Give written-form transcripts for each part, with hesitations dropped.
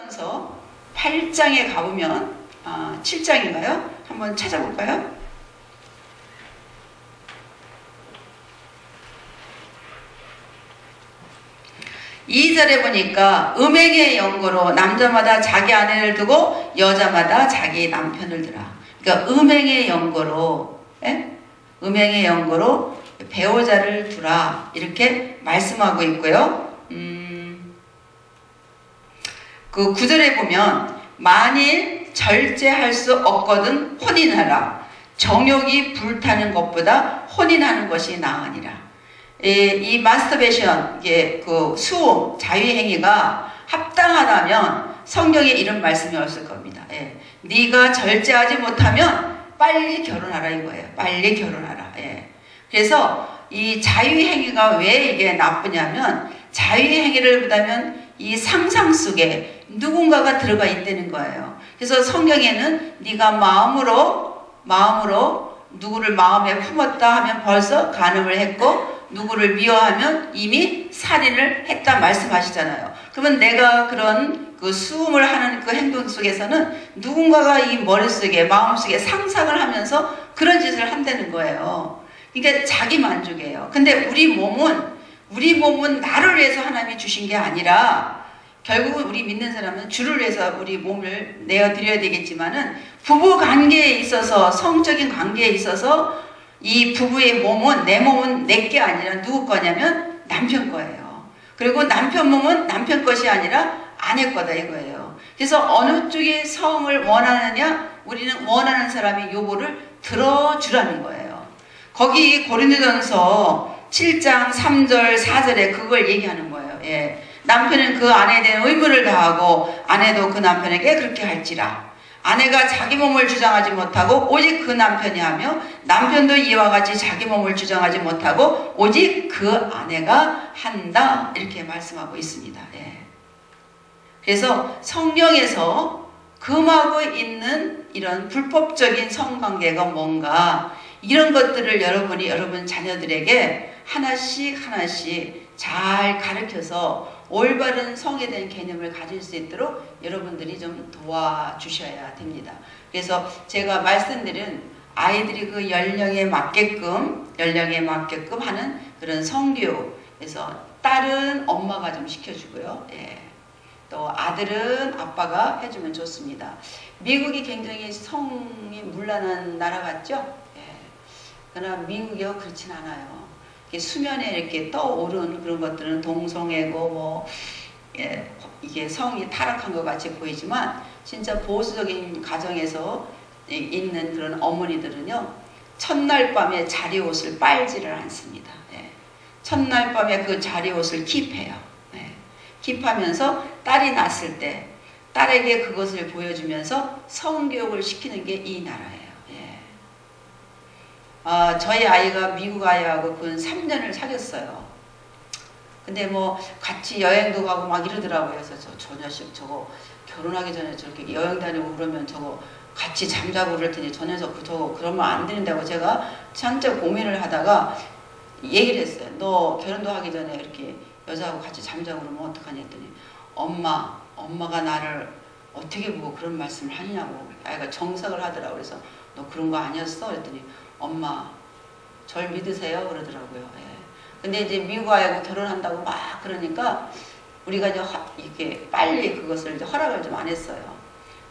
고린도전서 8장에 가보면 7장인가요? 한번 찾아볼까요? 이 절에 보니까 음행의 연고로 남자마다 자기 아내를 두고 여자마다 자기 남편을 두라. 그러니까 음행의 연고로 음행의 연고로 배우자를 두라 이렇게 말씀하고 있고요. 그 9절에 보면 만일 절제할 수 없거든 혼인하라. 정욕이 불타는 것보다 혼인하는 것이 나으니라. 이 마스터베이션, 그 수음, 자위행위가 합당하다면 성경에 이런 말씀이 없을 겁니다. 네가 절제하지 못하면 빨리 결혼하라 이거예요. 빨리 결혼하라. 그래서 이 자위행위가 왜 이게 나쁘냐면 자위행위를 보다면 이 상상 속에 누군가가 들어가 있다는 거예요. 그래서 성경에는 네가 마음으로 누구를 마음에 품었다 하면 벌써 간음을 했고 누구를 미워하면 이미 살인을 했다 말씀하시잖아요. 그러면 내가 그런 그 수음을 하는 그 행동 속에서는 누군가가 이 머릿속에 마음속에 상상을 하면서 그런 짓을 한다는 거예요. 그러니까 자기 만족이에요. 근데 우리 몸은 나를 위해서 하나님이 주신 게 아니라 결국은 우리 믿는 사람은 주를 위해서 우리 몸을 내어드려야 되겠지만은 부부 관계에 있어서 성적인 관계에 있어서 이 부부의 몸은 내 몸은 내 게 아니라 누구 거냐면 남편 거예요. 그리고 남편 몸은 남편 것이 아니라 아내 거다 이거예요. 그래서 어느 쪽의 성을 원하느냐 우리는 원하는 사람의 요구를 들어주라는 거예요. 거기 고린도전서 7장 3절 4절에 그걸 얘기하는 거예요. 남편은 그 아내에 대한 의무를 다하고 아내도 그 남편에게 그렇게 할지라. 아내가 자기 몸을 주장하지 못하고 오직 그 남편이 하며 남편도 이와 같이 자기 몸을 주장하지 못하고 오직 그 아내가 한다 이렇게 말씀하고 있습니다. 그래서 성경에서 금하고 있는 이런 불법적인 성관계가 뭔가 이런 것들을 여러분 자녀들에게 하나씩 잘 가르쳐서 올바른 성에 대한 개념을 가질 수 있도록 여러분들이 좀 도와주셔야 됩니다. 그래서 제가 말씀드린 아이들이 그 연령에 맞게끔 하는 그런 성교육, 그래서 딸은 엄마가 좀 시켜주고요. 또 아들은 아빠가 해주면 좋습니다. 미국이 굉장히 성이 문란한 나라 같죠? 그러나 미국이요 그렇진 않아요. 수면에 이렇게 떠오르는 그런 것들은 동성애고 이게 성이 타락한 것 같이 보이지만 진짜 보수적인 가정에서 있는 그런 어머니들은요 첫날 밤에 자리옷을 빨지를 않습니다. 첫날 밤에 그 자리옷을 킵해요. 킵하면서 딸이 낳았을 때 딸에게 그것을 보여주면서 성교육을 시키는 게 이 나라예요. 저희 아이가 미국 아이하고 그 3년을 사귀었어요. 근데 뭐 같이 여행도 가고 막 이러더라고요. 그래서 저 녀석 저거 결혼하기 전에 저렇게 여행 다니고 그러면 저거 같이 잠자고 그럴 테니 저 녀석 저거 그러면 안 되는다고 제가 진짜 고민을 하다가 얘기를 했어요. 너 결혼도 하기 전에 이렇게 여자하고 같이 잠자고 그러면 어떡하냐 했더니 엄마가 나를 어떻게 보고 그런 말씀을 하느냐고 아이가 정색을 하더라고요. 그래서 너 그런 거 아니었어? 그랬더니 엄마 절 믿으세요? 그러더라고요. 근데 이제 미국 아이하고 결혼한다고 막 그러니까 우리가 이제 이렇게 빨리 그것을 이제 허락을 좀 안 했어요.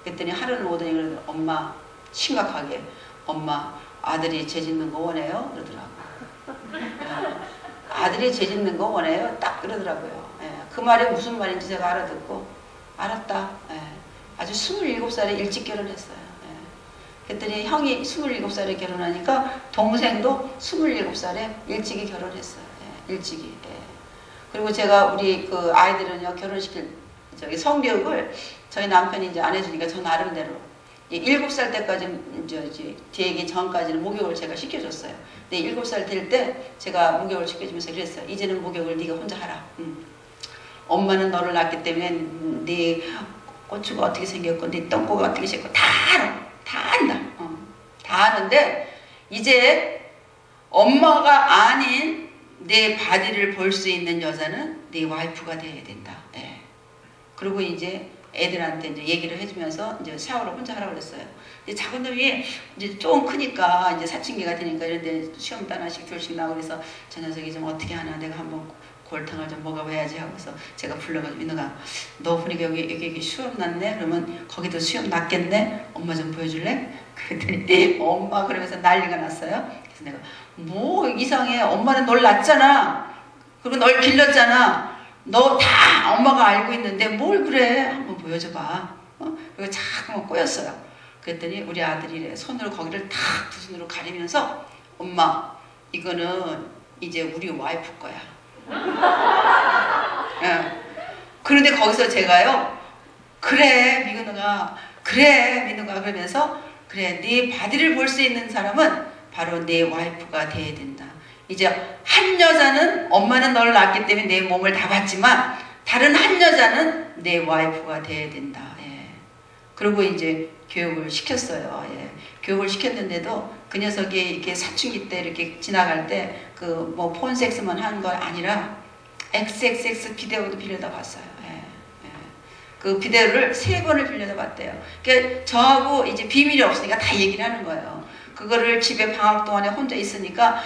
그랬더니 하루는 오더니 그러더니 엄마 심각하게 엄마 아들이 죄 짓는 거 원해요? 그러더라고요. 아들이 죄 짓는 거 원해요? 딱 그러더라고요. 그 말이 무슨 말인지 제가 알아듣고 알았다. 아주 27살에 일찍 결혼했어요. 그랬더니 형이 27살에 결혼하니까 동생도 27살에 일찍이 결혼했어요. 일찍이. 그리고 제가 우리 그 아이들은요 결혼시킬 성교육을 저희 남편이 이제 안 해주니까 저 나름대로 7살 때까지 이제 되기 전까지는 목욕을 제가 시켜줬어요. 근데 7살 될 때 제가 목욕을 시켜주면서 그랬어요. 이제는 목욕을 네가 혼자 하라. 엄마는 너를 낳기 때문에 네 고추가 어떻게 생겼고 네 똥꼬가 어떻게 생겼고 다 알아. 다 안다. 다 아는데 이제 엄마가 아닌 내 바디를 볼 수 있는 여자는 내 와이프가 돼야 된다. 그리고 이제 애들한테 이제 얘기를 해주면서 이제 샤워를 혼자 하라고 그랬어요. 이제 자군들이 이제 조금 크니까 이제 사춘기가 되니까 이런데 시험도 하나씩 둘씩 나오고 그래서 저 녀석이 좀 어떻게 하나 내가 한번 골탕을 좀 먹어봐야지 하고서 제가 불러가지고 민호가 너 보니까 여기 수염 났네? 그러면 거기도 수염 났겠네? 엄마 좀 보여줄래? 그랬더니 엄마 그러면서 난리가 났어요. 그래서 내가 뭐 이상해. 엄마는 널 낳았잖아. 그리고 널 길렀잖아. 너 다 엄마가 알고 있는데 뭘 그래? 한번 보여줘봐. 그리고 자꾸만 꼬였어요. 그랬더니 우리 아들이 손으로 거기를 탁 두 손으로 가리면서 엄마 이거는 이제 우리 와이프 거야. 예. 그런데 거기서 제가요 그래 민우가 그러면서 그래 네 바디를 볼 수 있는 사람은 바로 내 와이프가 돼야 된다. 이제 한 여자는 엄마는 널 낳았기 때문에 내 몸을 다 봤지만 다른 한 여자는 내 와이프가 돼야 된다. 예. 그리고 이제 교육을 시켰어요. 예. 교육을 시켰는데도 그 녀석이 이렇게 사춘기 때 이렇게 지나갈 때 그 뭐 폰섹스만 한 거 아니라 XXX 비데오도 빌려다 봤어요. 예. 예. 그 비데오를 3번을 빌려다 봤대요. 그러니까 저하고 이제 비밀이 없으니까 다 얘기를 하는 거예요. 그거를 집에 방학 동안에 혼자 있으니까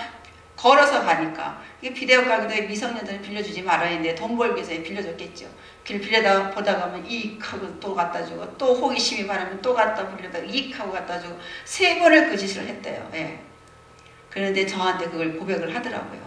걸어서 가니까 이게 비데오 가게도 미성년자는 빌려주지 말아야 했는데 돈 벌기 위해서 빌려줬겠죠. 길 빌려다 보다 가면 이익 하고 또 갖다 주고 또 호기심이 많으면 또 갖다 빌려다 이익 하고 갖다 주고 3번을 그 짓을 했대요. 예. 그런데 저한테 그걸 고백을 하더라고요.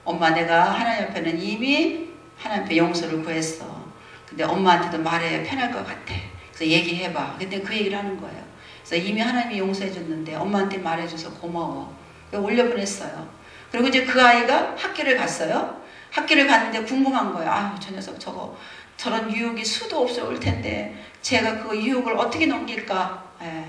엄마 내가 하나님 앞에는 이미 하나님 앞에 용서를 구했어. 근데 엄마한테도 말해야 편할 것 같아. 그래서 얘기해봐. 근데 그 얘기를 하는 거예요. 그래서 이미 하나님이 용서해 줬는데 엄마한테 말해줘서 고마워. 올려보냈어요. 그리고 이제 그 아이가 학교를 갔어요. 학교를 갔는데 궁금한 거예요. 아유 저 녀석 저런 유혹이 수도 없이 올 텐데 제가 그 유혹을 어떻게 넘길까. 예.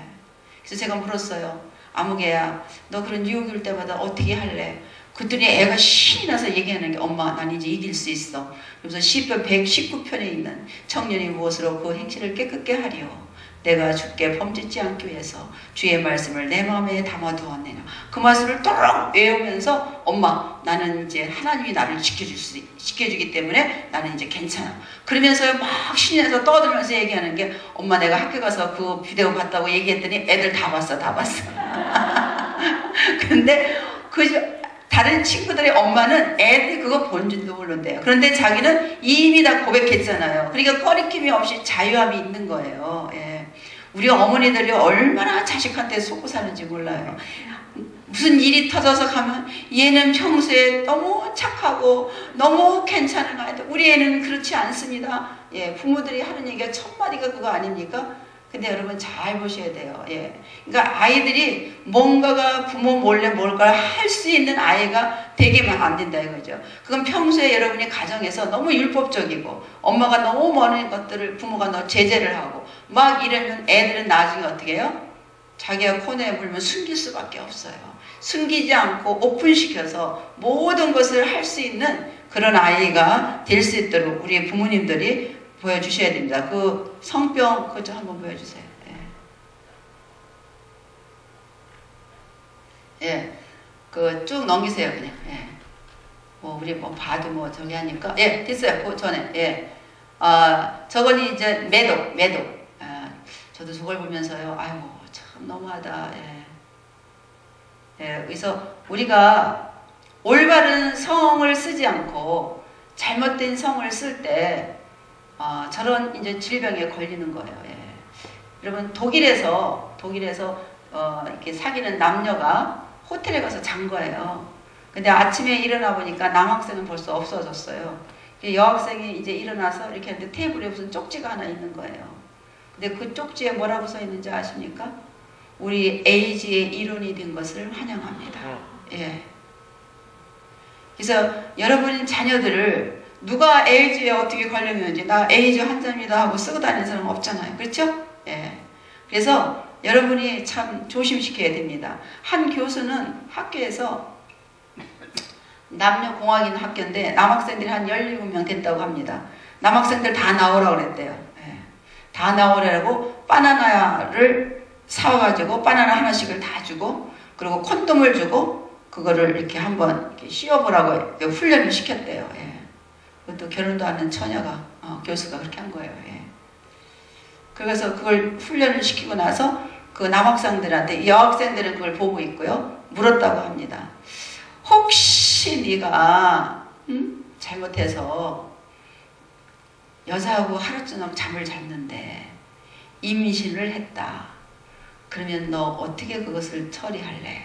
그래서 제가 물었어요. 아무개야 너 그런 유혹이 올 때마다 어떻게 할래? 그랬더니 애가 신이 나서 얘기하는 게 엄마 난 이제 이길 수 있어. 그래서 시편 119편에 있는 청년이 무엇으로 그 행실을 깨끗게 하리요. 내가 주께 범짓지 않기 위해서 주의 말씀을 내 마음에 담아두었느냐. 그 말씀을 또록 외우면서 엄마 나는 이제 하나님이 나를 지켜주기 때문에 나는 이제 괜찮아. 그러면서 막 신이 나서 떠들면서 얘기하는 게 엄마 내가 학교 가서 그 비디오 봤다고 얘기했더니 애들 다 봤어. 근데 그 다른 친구들의 엄마는 애들이 그거 본 줄도 모른대요. 그런데 자기는 이미 다 고백했잖아요. 그러니까 꺼리낌이 없이 자유함이 있는 거예요. 예. 우리 어머니들이 얼마나 자식한테 속고 사는지 몰라요. 무슨 일이 터져서 가면 얘는 평소에 너무 착하고 너무 괜찮은 아이들. 우리 애는 그렇지 않습니다. 예, 부모들이 하는 얘기가 첫 마디가 그거 아닙니까? 근데 여러분 잘 보셔야 돼요. 예. 그러니까 아이들이 뭔가가 부모 몰래 뭘까 할 수 있는 아이가 되게만 안 된다 이거죠. 그건 평소에 여러분이 가정에서 너무 율법적이고 엄마가 너무 많은 것들을 부모가 너 제재를 하고 막 이러면 애들은 나중에 어떻게 해요? 자기가 코너에 물면 숨길 수밖에 없어요. 숨기지 않고 오픈시켜서 모든 것을 할 수 있는 그런 아이가 될 수 있도록 우리 부모님들이 보여주셔야 됩니다. 그 성병 그거 좀 한번 보여주세요. 예. 예. 그 쭉 넘기세요 그냥. 예. 뭐 우리 뭐 봐도 뭐 저기 하니까 예 됐어요. 그 전에 예. 저거는 이제 매독. 저도 저걸 보면서요. 아이고 참 너무하다. 예. 예. 그래서 우리가 올바른 성을 쓰지 않고 잘못된 성을 쓸 때 저런 이제 질병에 걸리는 거예요. 예. 여러분 독일에서 이렇게 사귀는 남녀가 호텔에 가서 잔 거예요. 근데 아침에 일어나 보니까 남학생은 벌써 없어졌어요. 여학생이 이제 일어나서 이렇게 하는데 테이블에 무슨 쪽지가 하나 있는 거예요. 근데 그 쪽지에 뭐라고 써 있는지 아십니까? 우리 에이즈의 일원이 된 것을 환영합니다. 예. 그래서 여러분 자녀들을 누가 에이즈에 어떻게 걸렸는지 나 에이즈 환자입니다 하고 쓰고 다니는 사람 없잖아요. 그렇죠? 예. 그래서 여러분이 참 조심시켜야 됩니다. 한 교수는 학교에서 남녀공학 있는 학교인데 남학생들이 한 17명 됐다고 합니다. 남학생들 다 나오라고 그랬대요. 예. 다 나오라고 바나나를 사와가지고 바나나 하나씩을 다 주고 그리고 콘돔을 주고 그거를 이렇게 한번 이렇게 씌워보라고 훈련을 시켰대요. 예. 그것도 결혼도 하는 처녀가 교수가 그렇게 한 거예요. 예. 그래서 그걸 훈련을 시키고 나서 그 남학생들한테, 여학생들은 그걸 보고 있고요. 물었다고 합니다. 혹시 네가 잘못해서 여자하고 하루 저녁 잠을 잤는데 임신을 했다. 그러면 너 어떻게 그것을 처리할래?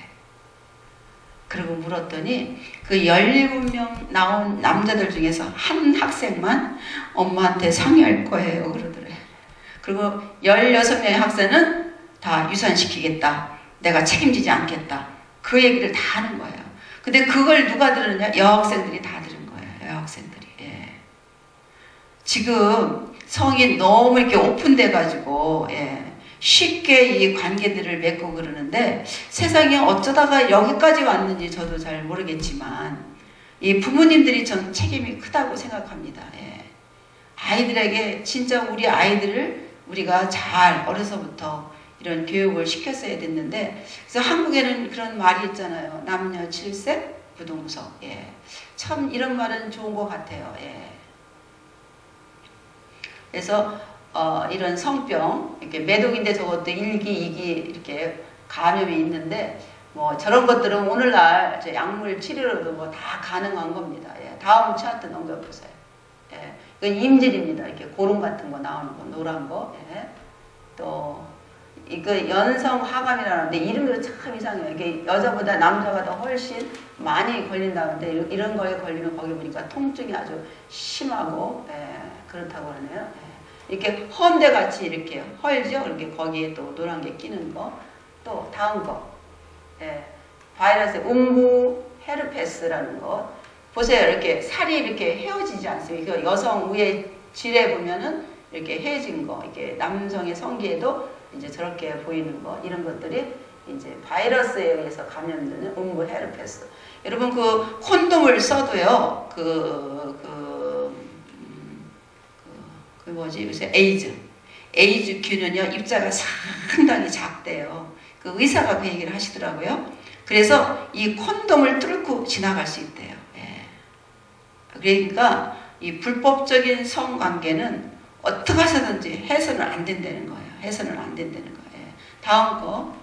그리고 물었더니 그 17명 나온 남자들 중에서 한 학생만 엄마한테 상의할 거예요. 그러더래요. 그리고 16명의 학생은 다 유산시키겠다. 내가 책임지지 않겠다. 그 얘기를 다 하는 거예요. 근데 그걸 누가 들었냐? 여학생들이 다 들은 거예요. 여학생들이. 예. 지금 성이 너무 이렇게 오픈돼 가지고 쉽게 이 관계들을 맺고 그러는데 세상에 어쩌다가 여기까지 왔는지 저도 잘 모르겠지만 이 부모님들이 전 책임이 크다고 생각합니다. 예. 아이들에게 진짜 우리 아이들을 우리가 잘 어려서부터 이런 교육을 시켰어야 됐는데, 그래서 한국에는 그런 말이 있잖아요. 남녀 칠색 부동석. 예. 참 이런 말은 좋은 것 같아요. 예. 그래서 이런 성병, 이렇게 매독인데 저것도 1기, 2기 이렇게 감염이 있는데, 뭐 저런 것들은 오늘날 약물 치료로도 뭐 다 가능한 겁니다. 예. 다음 차트 넘겨보세요. 예. 이건 임질입니다. 이렇게 고름 같은 거 나오는 거, 노란 거. 예. 또 이거 연성 하감이라는데 이름도 참 이상해요. 이게 여자보다 남자가 더 훨씬 많이 걸린다는데 이런 거에 걸리면 거기 보니까 통증이 아주 심하고 그렇다고 하네요. 이렇게 헌데 같이 이렇게 헐죠. 이렇게 거기에 또 노란 게 끼는 거. 또 다음 거. 바이러스 음부 헤르페스라는 거. 보세요. 이렇게 살이 이렇게 헤어지지 않습니까? 이거 여성 위에 질에 보면은 이렇게 헤어진 거. 이게 남성의 성기에도 이제 저렇게 보이는 거. 이런 것들이 이제 바이러스에 의해서 감염되는 음부 헤르페스. 여러분 그 콘돔을 써도요. 그 뭐지? 요새 에이즈균은요, 입자가 상당히 작대요. 그 의사가 그 얘기를 하시더라고요. 그래서 이 콘돔을 뚫고 지나갈 수 있대요. 예. 그러니까 이 불법적인 성관계는 어떻게 해서든지 해서는 안 된다는 거예요. 해서는 안 된다는 거예요. 예. 다음 거,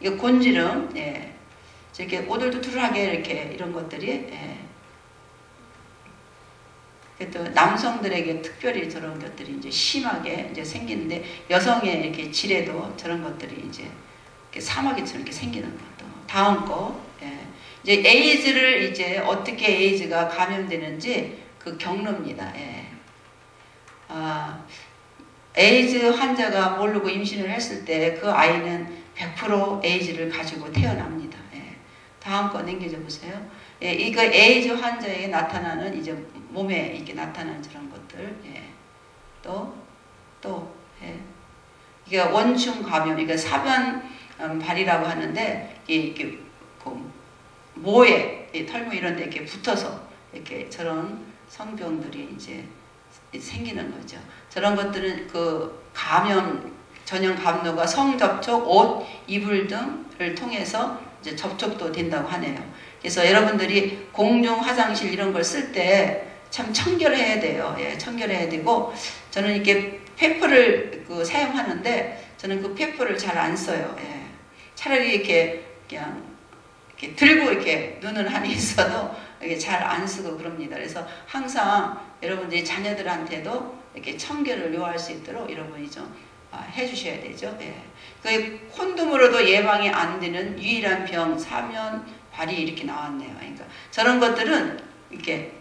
이거 곤지름, 저렇게 오돌도돌하게 이렇게 이런 것들이, 또 남성들에게 특별히 저런 것들이 이제 심하게 이제 생기는데 여성의 이렇게 질에도 저런 것들이 이제 이렇게 사마귀처럼 이렇게 생기는 것도. 다음 거, 이제 에이즈를 이제 어떻게 에이즈가 감염되는지 그 경로입니다. 에이즈 환자가 모르고 임신을 했을 때 그 아이는 100% 에이즈를 가지고 태어납니다. 다음 거 넘겨줘 보세요. 이거 에이즈 환자에게 나타나는 이제 몸에 이렇게 나타나는 저런 것들. 이게 원충 감염, 이게 사변발이라고 하는데 이게 모에 털모 이런 데 이렇게 붙어서 이렇게 저런 성병들이 이제 생기는 거죠. 저런 것들은 그 감염 전염 감로가 성접촉, 옷, 이불 등을 통해서 이제 접촉도 된다고 하네요. 그래서 여러분들이 공중 화장실 이런 걸 쓸 때 참 청결해야 돼요. 청결해야 되고, 저는 이렇게 페퍼를 사용하는데 저는 그 페퍼를 잘 안 써요. 차라리 이렇게 그냥 이렇게 들고 이렇게 누는 한이 있어도 이게 잘 안 쓰고 그럽니다. 그래서 항상 여러분들이 자녀들한테도 이렇게 청결을 요할 수 있도록 여러분이 좀 해주셔야 되죠. 그 콘돔으로도 예방이 안 되는 유일한 병 사면발이 이렇게 나왔네요. 그러니까 저런 것들은 이렇게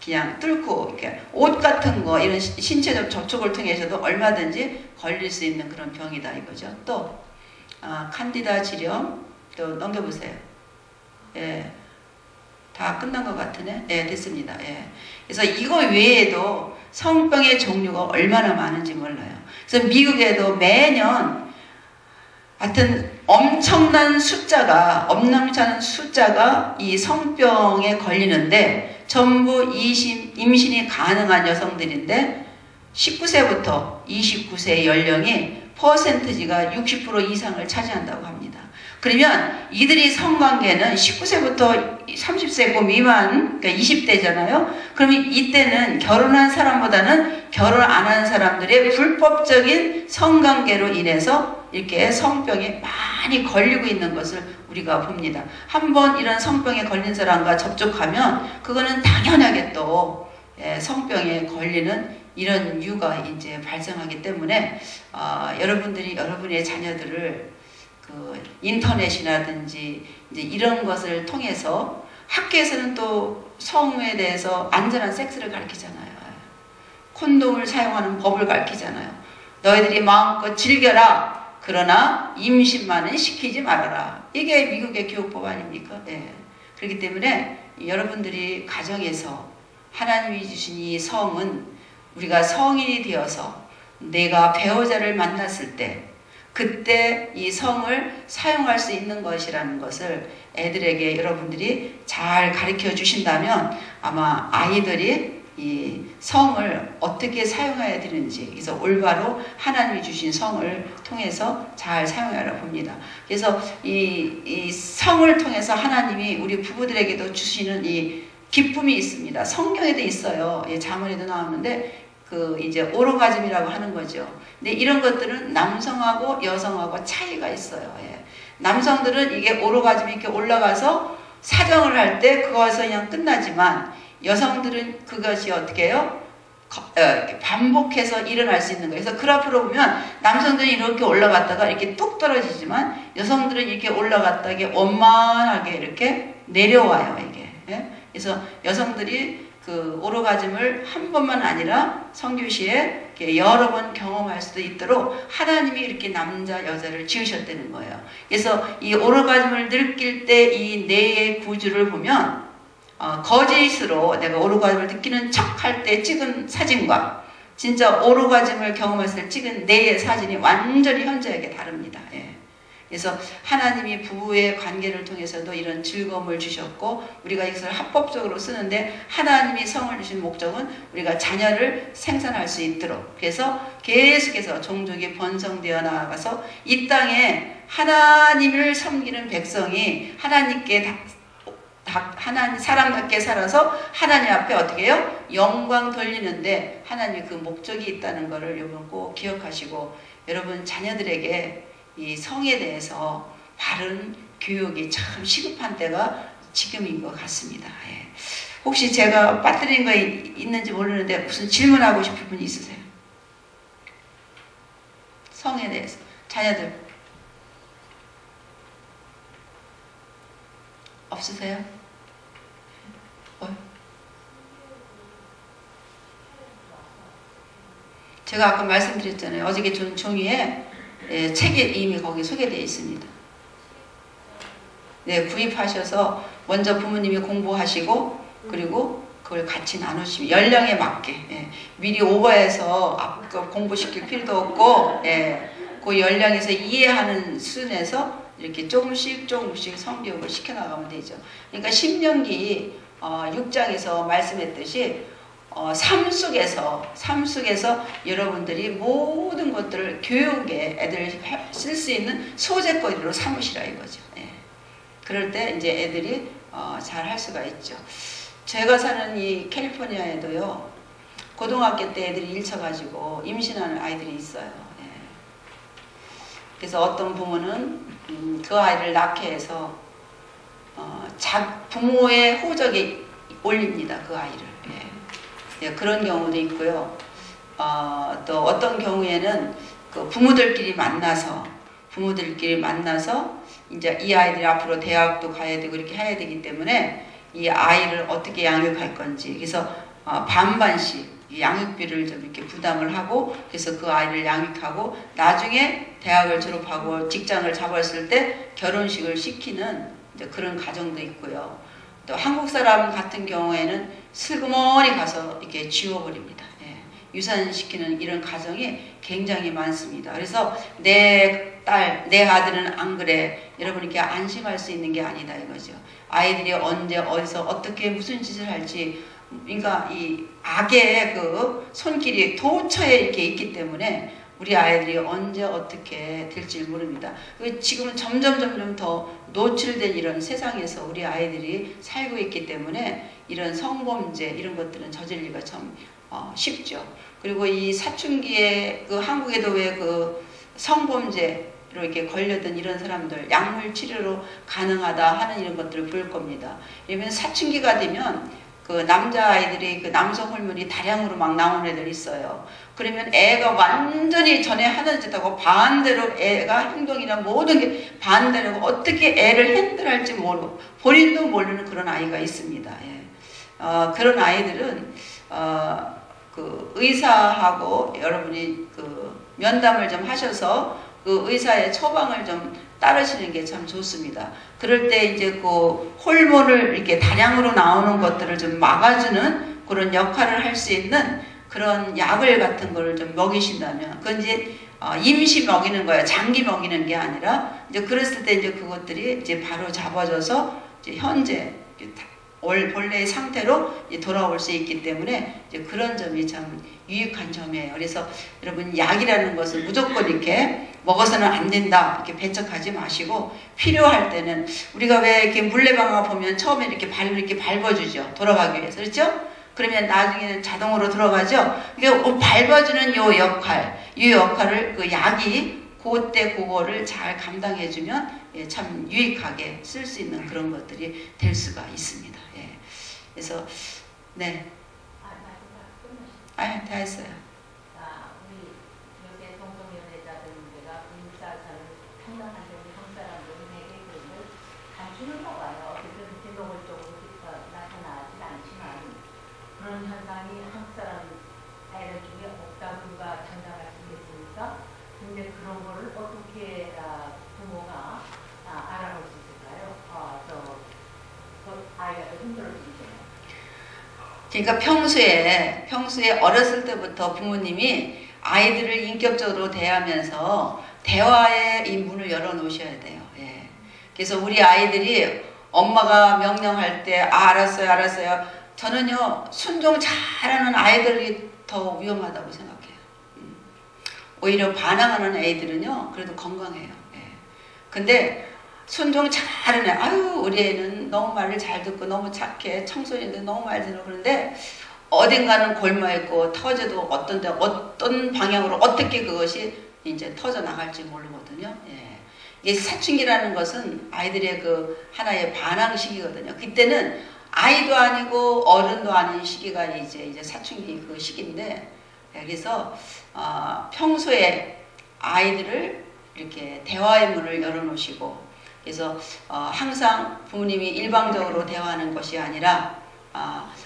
그냥 뚫고 이렇게 옷 같은 거 이런 신체적 접촉을 통해서도 얼마든지 걸릴 수 있는 그런 병이다 이거죠. 또 칸디다 질염 또 넘겨보세요. 다 끝난 것 같으네. 됐습니다. 그래서 이거 외에도 성병의 종류가 얼마나 많은지 몰라요. 그래서 미국에도 매년 하여튼 엄청난 숫자가 이 성병에 걸리는데 전부 임신이 가능한 여성들인데 19세부터 29세의 연령이 퍼센티지가 60% 이상을 차지한다고 합니다. 그러면 이들이 성관계는 19세부터 30세 그 미만, 그러니까 20대잖아요. 그러면 이때는 결혼한 사람보다는 결혼 안 한 사람들의 불법적인 성관계로 인해서 이렇게 성병에 많이 걸리고 있는 것을 우리가 봅니다. 한번 이런 성병에 걸린 사람과 접촉하면 그거는 당연하게 또 성병에 걸리는 이런 이유가 이제 발생하기 때문에 여러분들이 여러분의 자녀들을 그 인터넷이라든지 이제 이런 것을 통해서 학교에서는 또 성에 대해서 안전한 섹스를 가르치잖아요. 콘돔을 사용하는 법을 가르치잖아요. 너희들이 마음껏 즐겨라. 그러나 임신만은 시키지 말아라. 이게 미국의 교육법 아닙니까? 네. 그렇기 때문에 여러분들이 가정에서 하나님이 주신 이 성은 우리가 성인이 되어서 내가 배우자를 만났을 때 그때 이 성을 사용할 수 있는 것이라는 것을 애들에게 여러분들이 잘 가르쳐 주신다면 아마 아이들이 이 성을 어떻게 사용해야 되는지, 그래서 올바로 하나님이 주신 성을 통해서 잘 사용하라 봅니다. 그래서 이 성을 통해서 하나님이 우리 부부들에게도 주시는 이 기쁨이 있습니다. 성경에도 있어요. 자문에도 나오는데 그 이제 오르가즘이라고 하는 거죠. 근데 이런 것들은 남성하고 여성하고 차이가 있어요. 남성들은 이게 오르가즘이 이렇게 올라가서 사정을 할 때 그것에서 그냥 끝나지만 여성들은 그것이 어떻게 해요? 반복해서 일어날 수 있는 거예요. 그래서 그래프로 보면 남성들은 이렇게 올라갔다가 이렇게 뚝 떨어지지만 여성들은 이렇게 올라갔다가 이게 원만하게 이렇게 내려와요. 이게. 그래서 여성들이 그 오르가즘을 한 번만 아니라 성교시에 여러 번 경험할 수도 있도록 하나님이 이렇게 남자 여자를 지으셨다는 거예요. 그래서 이 오르가즘을 느낄 때 이 뇌의 구조를 보면 거짓으로 내가 오르가즘을 느끼는 척 할 때 찍은 사진과 진짜 오르가즘을 경험했을 때 찍은 뇌의 사진이 완전히 현저하게 다릅니다. 그래서 하나님이 부부의 관계를 통해서도 이런 즐거움을 주셨고 우리가 이것을 합법적으로 쓰는데 하나님이 성을 주신 목적은 우리가 자녀를 생산할 수 있도록 그래서 계속해서 종족이 번성되어 나아가서 이 땅에 하나님을 섬기는 백성이 하나님께 하나님 사람답게 살아서 하나님 앞에 어떻게 해요? 영광 돌리는데 하나님의 그 목적이 있다는 것을 여러분 꼭 기억하시고 여러분 자녀들에게 이 성에 대해서 바른 교육이 참 시급한 때가 지금인 것 같습니다. 혹시 제가 빠뜨린 거 있는지 모르는데 무슨 질문하고 싶은 분이 있으세요? 성에 대해서 자녀들 없으세요? 제가 아까 말씀드렸잖아요. 어저께 전 종이에 책이 이미 거기 소개되어 있습니다. 네, 구입하셔서 먼저 부모님이 공부하시고 그리고 그걸 같이 나누시면 연령에 맞게 미리 오버해서 공부시킬 필요도 없고 그 연령에서 이해하는 수준에서 이렇게 조금씩 성교육을 시켜나가면 되죠. 그러니까 신명기 6장에서 말씀했듯이 삶 속에서 여러분들이 모든 것들을 교육에 애들이 쓸 수 있는 소재거리로 삼으시라 이거죠. 그럴 때 이제 애들이 잘 할 수가 있죠. 제가 사는 이 캘리포니아에도요, 고등학교 때 애들이 일쳐가지고 임신하는 아이들이 있어요. 그래서 어떤 부모는 그 아이를 낳게 해서 부모의 호적에 올립니다. 그 아이를. 그런 경우도 있고요. 또 어떤 경우에는 그 부모들끼리 만나서 이제 이 아이들이 앞으로 대학도 가야 되고 이렇게 해야 되기 때문에 이 아이를 어떻게 양육할 건지 그래서 반반씩 양육비를 좀 이렇게 부담을 하고 그래서 그 아이를 양육하고 나중에 대학을 졸업하고 직장을 잡았을 때 결혼식을 시키는 이제 그런 가정도 있고요. 또 한국 사람 같은 경우에는 슬그머니 가서 이렇게 지워버립니다. 유산시키는 이런 가정이 굉장히 많습니다. 그래서 내 딸, 내 아들은 안 그래. 여러분 이렇게 안심할 수 있는 게 아니다 이거죠. 아이들이 언제 어디서 어떻게 무슨 짓을 할지 그러니까 이 악의 그 손길이 도처에 이렇게 있기 때문에 우리 아이들이 언제 어떻게 될지 모릅니다. 지금은 점점 더 노출된 이런 세상에서 우리 아이들이 살고 있기 때문에 이런 성범죄 이런 것들은 저질리가 참 쉽죠. 그리고 이 사춘기에 그 한국에도 왜 그 성범죄 이렇게 걸려든 이런 사람들 약물 치료로 가능하다 하는 이런 것들을 볼 겁니다. 왜냐면 사춘기가 되면 그 남자아이들이 그 남성 호르몬이 다량으로 막 나오는 애들 있어요. 그러면 애가 완전히 전에 하던 짓하고 반대로 애가 행동이나 모든 게 반대로 어떻게 애를 핸들할지 모르고 본인도 모르는 그런 아이가 있습니다. 예. 그런 아이들은 그 의사하고 여러분이 그 면담을 좀 하셔서 그 의사의 처방을 좀 따르시는 게 참 좋습니다. 그럴 때 이제 그 호르몬을 이렇게 다량으로 나오는 것들을 좀 막아주는 그런 역할을 할 수 있는 그런 약을 같은 거를 좀 먹이신다면, 그건 이제 임시 먹이는 거예요. 장기 먹이는 게 아니라, 이제 그랬을 때 이제 그것들이 이제 바로 잡아져서 이제 현재 본래의 상태로 돌아올 수 있기 때문에 이제 그런 점이 참 유익한 점이에요. 그래서 여러분 약이라는 것은 무조건 이렇게 먹어서는 안 된다 이렇게 배척하지 마시고, 필요할 때는 우리가 왜 이렇게 물레방아 보면 처음에 이렇게 발을 이렇게 밟아주죠. 돌아가기 위해서. 그렇죠? 그러면 나중에는 자동으로 들어가죠. 이게 밟아주는 이 역할을 그 약이 그때 그거를 잘 감당해주면 참 유익하게 쓸 수 있는 그런 것들이 될 수가 있습니다. 예. 그래서 네. 다 했어요. 우리 요새 동성연애자들 문제가 인사사를 상당한 경우 한국 사람들에게 그런 걸 감추는가 봐요. 어쨌든 그렇게 노골적으로 나타나진 않지만 그런 현상이 한국 사람 아이들 중에 없다든가 장담할 수 있겠습니까? 근데 그런 거를 어떻게 부모가 알아볼 수 있을까요? 아이가 더 힘들어질 때. 그러니까 평소에 어렸을 때부터 부모님이 아이들을 인격적으로 대하면서 대화의 이 문을 열어 놓으셔야 돼요. 예. 그래서 우리 아이들이 엄마가 명령할 때 알았어요. 저는요 순종 잘하는 아이들이 더 위험하다고 생각해요. 오히려 반항하는 애들은요 그래도 건강해요. 예. 근데 순종 잘하는 애, 아유 우리 애는 너무 말을 잘 듣고 너무 착해, 청소년들 너무 말 듣고, 그런데 어딘가는 골마있고 터져도 어떤 방향으로 어떻게 그것이 이제 터져 나갈지 모르거든요. 예. 이게 사춘기라는 것은 아이들의 그 하나의 반항 시기거든요. 그때는 아이도 아니고 어른도 아닌 시기가 이제 사춘기 그 시기인데, 그래서 평소에 아이들을 이렇게 대화의 문을 열어놓으시고, 그래서 항상 부모님이 일방적으로 대화하는 것이 아니라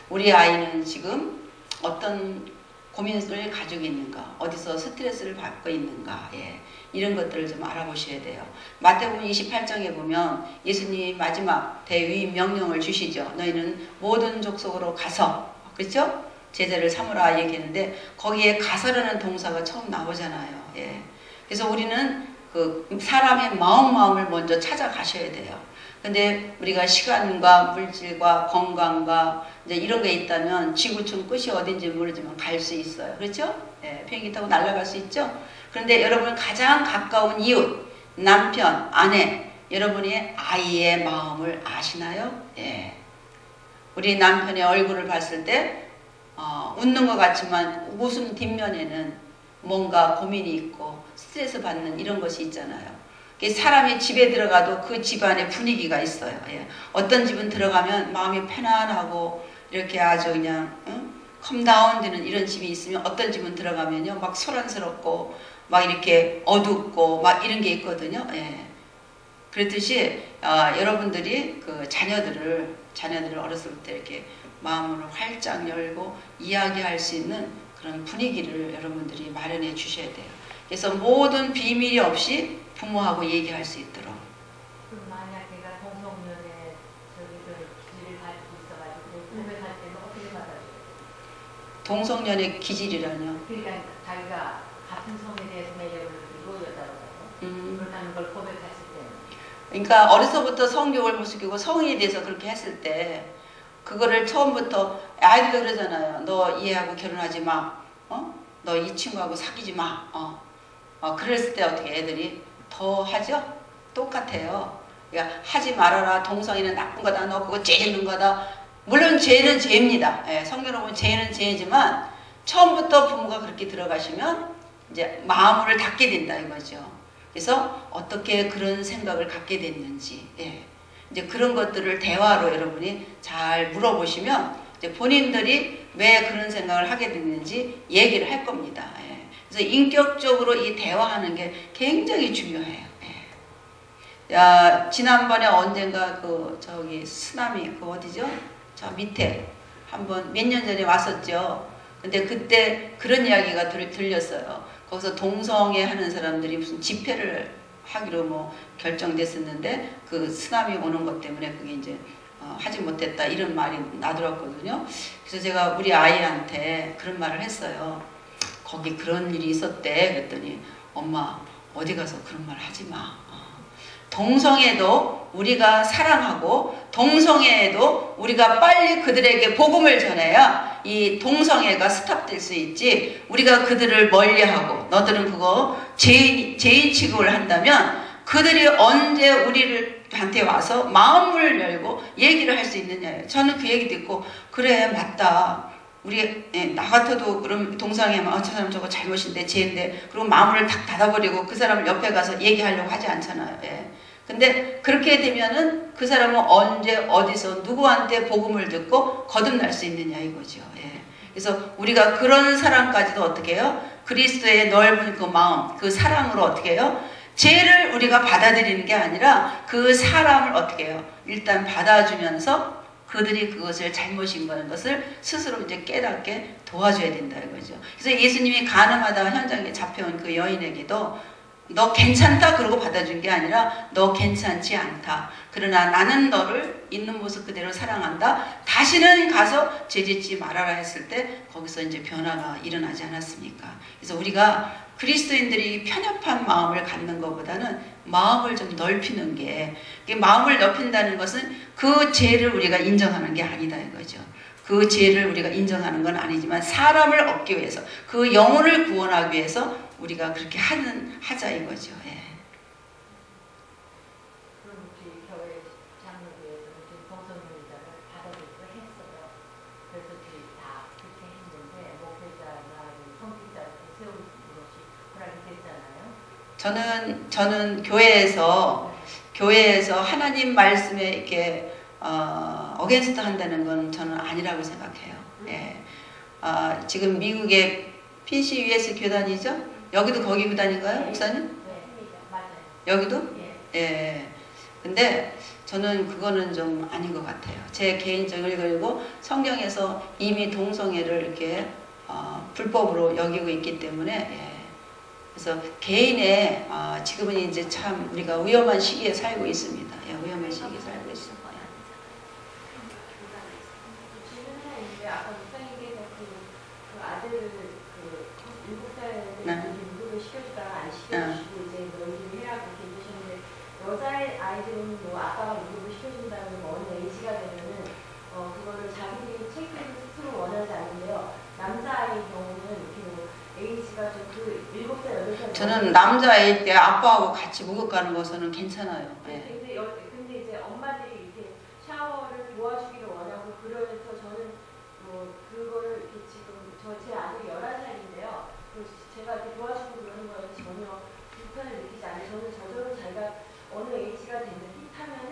우리 아이는 지금 어떤 고민을 가지고 있는가, 어디서 스트레스를 받고 있는가, 예, 이런 것들을 좀 알아보셔야 돼요. 마태복음 28장에 보면 예수님이 마지막 대위임 명령을 주시죠. 너희는 모든 족속으로 가서, 그렇죠? 제자를 삼으라 얘기했는데 거기에 가서라는 동사가 처음 나오잖아요. 예. 그래서 우리는 그 사람의 마음을 먼저 찾아가셔야 돼요. 근데 우리가 시간과 물질과 건강과 이제 이런 게 있다면 지구촌 끝이 어딘지 모르지만 갈 수 있어요. 그렇죠? 예, 비행기 타고 날아갈 수 있죠? 그런데 여러분 가장 가까운 이웃, 남편, 아내, 여러분이 아이의 마음을 아시나요? 예. 우리 남편의 얼굴을 봤을 때 웃는 것 같지만 웃음 뒷면에는 뭔가 고민이 있고 스트레스 받는 이런 것이 있잖아요. 사람이 집에 들어가도 그 집안의 분위기가 있어요. 예. 어떤 집은 들어가면 마음이 편안하고 이렇게 아주 그냥 컴다운되는 이런 집이 있으면, 어떤 집은 들어가면요 막 소란스럽고 막 이렇게 어둡고 막 이런 게 있거든요. 예. 그렇듯이 여러분들이 그 자녀들을 어렸을 때 이렇게 마음을 활짝 열고 이야기할 수 있는 그런 분위기를 여러분들이 마련해 주셔야 돼요. 그래서 모든 비밀이 없이 부모하고 얘기할 수 있도록. 그럼 만약 내가 동성연애 기질을 가지고 있어가지고 고백할 때는 어떻게 받아줘요? 동성연애 기질이라뇨? 그러니까 자기가 같은 성에 대해서 매력을 느끼고 여자라고 그렇다는 걸 고백했을 때. 그러니까 어려서부터 성욕을 무스기고 성에 대해서 그렇게 했을 때 그거를 처음부터 아이들도 그러잖아요. 너 얘하고 결혼하지 마. 너 이 친구하고 사귀지 마. 그랬을 때 어떻게 애들이 더 하죠? 똑같아요. 그러니까 하지 말아라. 동성애는 나쁜 거다. 너 그거 죄 있는 거다. 물론 죄는 죄입니다. 예, 성경으로 보면 죄는 죄지만 처음부터 부모가 그렇게 들어가시면 이제 마음을 닫게 된다 이거죠. 그래서 어떻게 그런 생각을 갖게 됐는지, 예, 이제 그런 것들을 대화로 여러분이 잘 물어보시면 이제 본인들이 왜 그런 생각을 하게 됐는지 얘기를 할 겁니다. 예. 그래서 인격적으로 이 대화하는 게 굉장히 중요해요. 예. 야, 지난번에 언젠가 저기 쓰나미 어디죠? 저 밑에 한번 몇 년 전에 왔었죠. 근데 그때 그런 이야기가 들렸어요. 거기서 동성애 하는 사람들이 무슨 집회를 하기로 뭐 결정됐었는데 그 쓰나미 오는 것 때문에 그게 이제 하지 못했다 이런 말이 나들었거든요. 그래서 제가 우리 아이한테 그런 말을 했어요. 거기 그런 일이 있었대. 그랬더니 엄마 어디 가서 그런 말 하지 마. 동성애도 우리가 사랑하고 동성애에도 우리가 빨리 그들에게 복음을 전해야 이 동성애가 스탑될 수 있지. 우리가 그들을 멀리하고 너들은 그거 죄인 취급을 한다면 그들이 언제 우리한테 와서 마음을 열고 얘기를 할 수 있느냐예요. 저는 그 얘기 듣고 그래 맞다. 우리 나 같아도 그럼 동성애면 저 사람 저거 잘못인데 죄인데 그리고 마음을 탁 닫아버리고 그 사람을 옆에 가서 얘기하려고 하지 않잖아요. 예. 근데 그렇게 되면은 그 사람은 언제 어디서 누구한테 복음을 듣고 거듭날 수 있느냐 이거죠. 예. 그래서 우리가 그런 사람까지도 어떻게 해요? 그리스도의 넓은 그 마음, 그 사랑으로 어떻게 해요? 죄를 우리가 받아들이는 게 아니라 그 사람을 어떻게 해요? 일단 받아주면서 그들이 그것을 잘못인 것을 스스로 이제 깨닫게 도와줘야 된다 이거죠. 그래서 예수님이 가늠하다가 현장에 잡혀온 그 여인에게도 너 괜찮다 그러고 받아준 게 아니라 너 괜찮지 않다. 그러나 나는 너를 있는 모습 그대로 사랑한다. 다시는 가서 죄짓지 말아라 했을 때 거기서 이제 변화가 일어나지 않았습니까? 그래서 우리가 그리스도인들이 편협한 마음을 갖는 것보다는 마음을 좀 넓히는 게, 마음을 넓힌다는 것은 그 죄를 우리가 인정하는 게 아니다 이거죠. 그 죄를 우리가 인정하는 건 아니지만 사람을 얻기 위해서, 그 영혼을 구원하기 위해서 우리가 그렇게 하자 이거죠. 예. 그럼 우리 교회 장로교회에서는 지금 동성애자를 받아들이고 했어요. 그래서 저희 다 그렇게 했는데 목회자나 성직자를 세우는 것이 허락이 됐잖아요. 저는 교회에서 하나님 말씀에 이렇게 어게인스트 한다는 건 저는 아니라고 생각해요. 예. 지금 미국의 PCUS 교단이죠? 여기도 거기 교단인가요, 목사님? 네, 맞아요. 여기도? 예. 예. 근데 저는 그거는 좀 아닌 것 같아요. 제 개인적으로 그리고 성경에서 이미 동성애를 이렇게 불법으로 여기고 있기 때문에 예. 그래서 개인의 지금은 이제 참 우리가 위험한 시기에 살고 있습니다. 예, 위험한 시기에 살고 있습니다. 지금은 이제 아까 목사님께서 그 아들을 7살 무급을 시켜주다가 안 시켜주시고 이제 너희들이 해라고 이렇게 해주셨는데 여자의 아이들은 뭐 아빠가 무급을 시켜준다면 어느 에이지가 되면은 그거를 자기들이 책임을 스스로 원하지 않는데요. 남자아이의 경우는 이렇게 뭐 에이지가 좀 그 7살, 8살 저는 남자아이 때 아빠하고 같이 목욕 가는 것은 괜찮아요. 예. 근데 이제 엄마들이 이렇게 샤워를 도와주기를 원하고 그래서 저는 뭐 그거를 이렇게 지금 제 아들이 11살인데요. 제가 이렇게 도와주고 그러는 거에 전혀 불편을 느끼지 않아요. 저는 저절로 자기가 어느 에이지가 되면은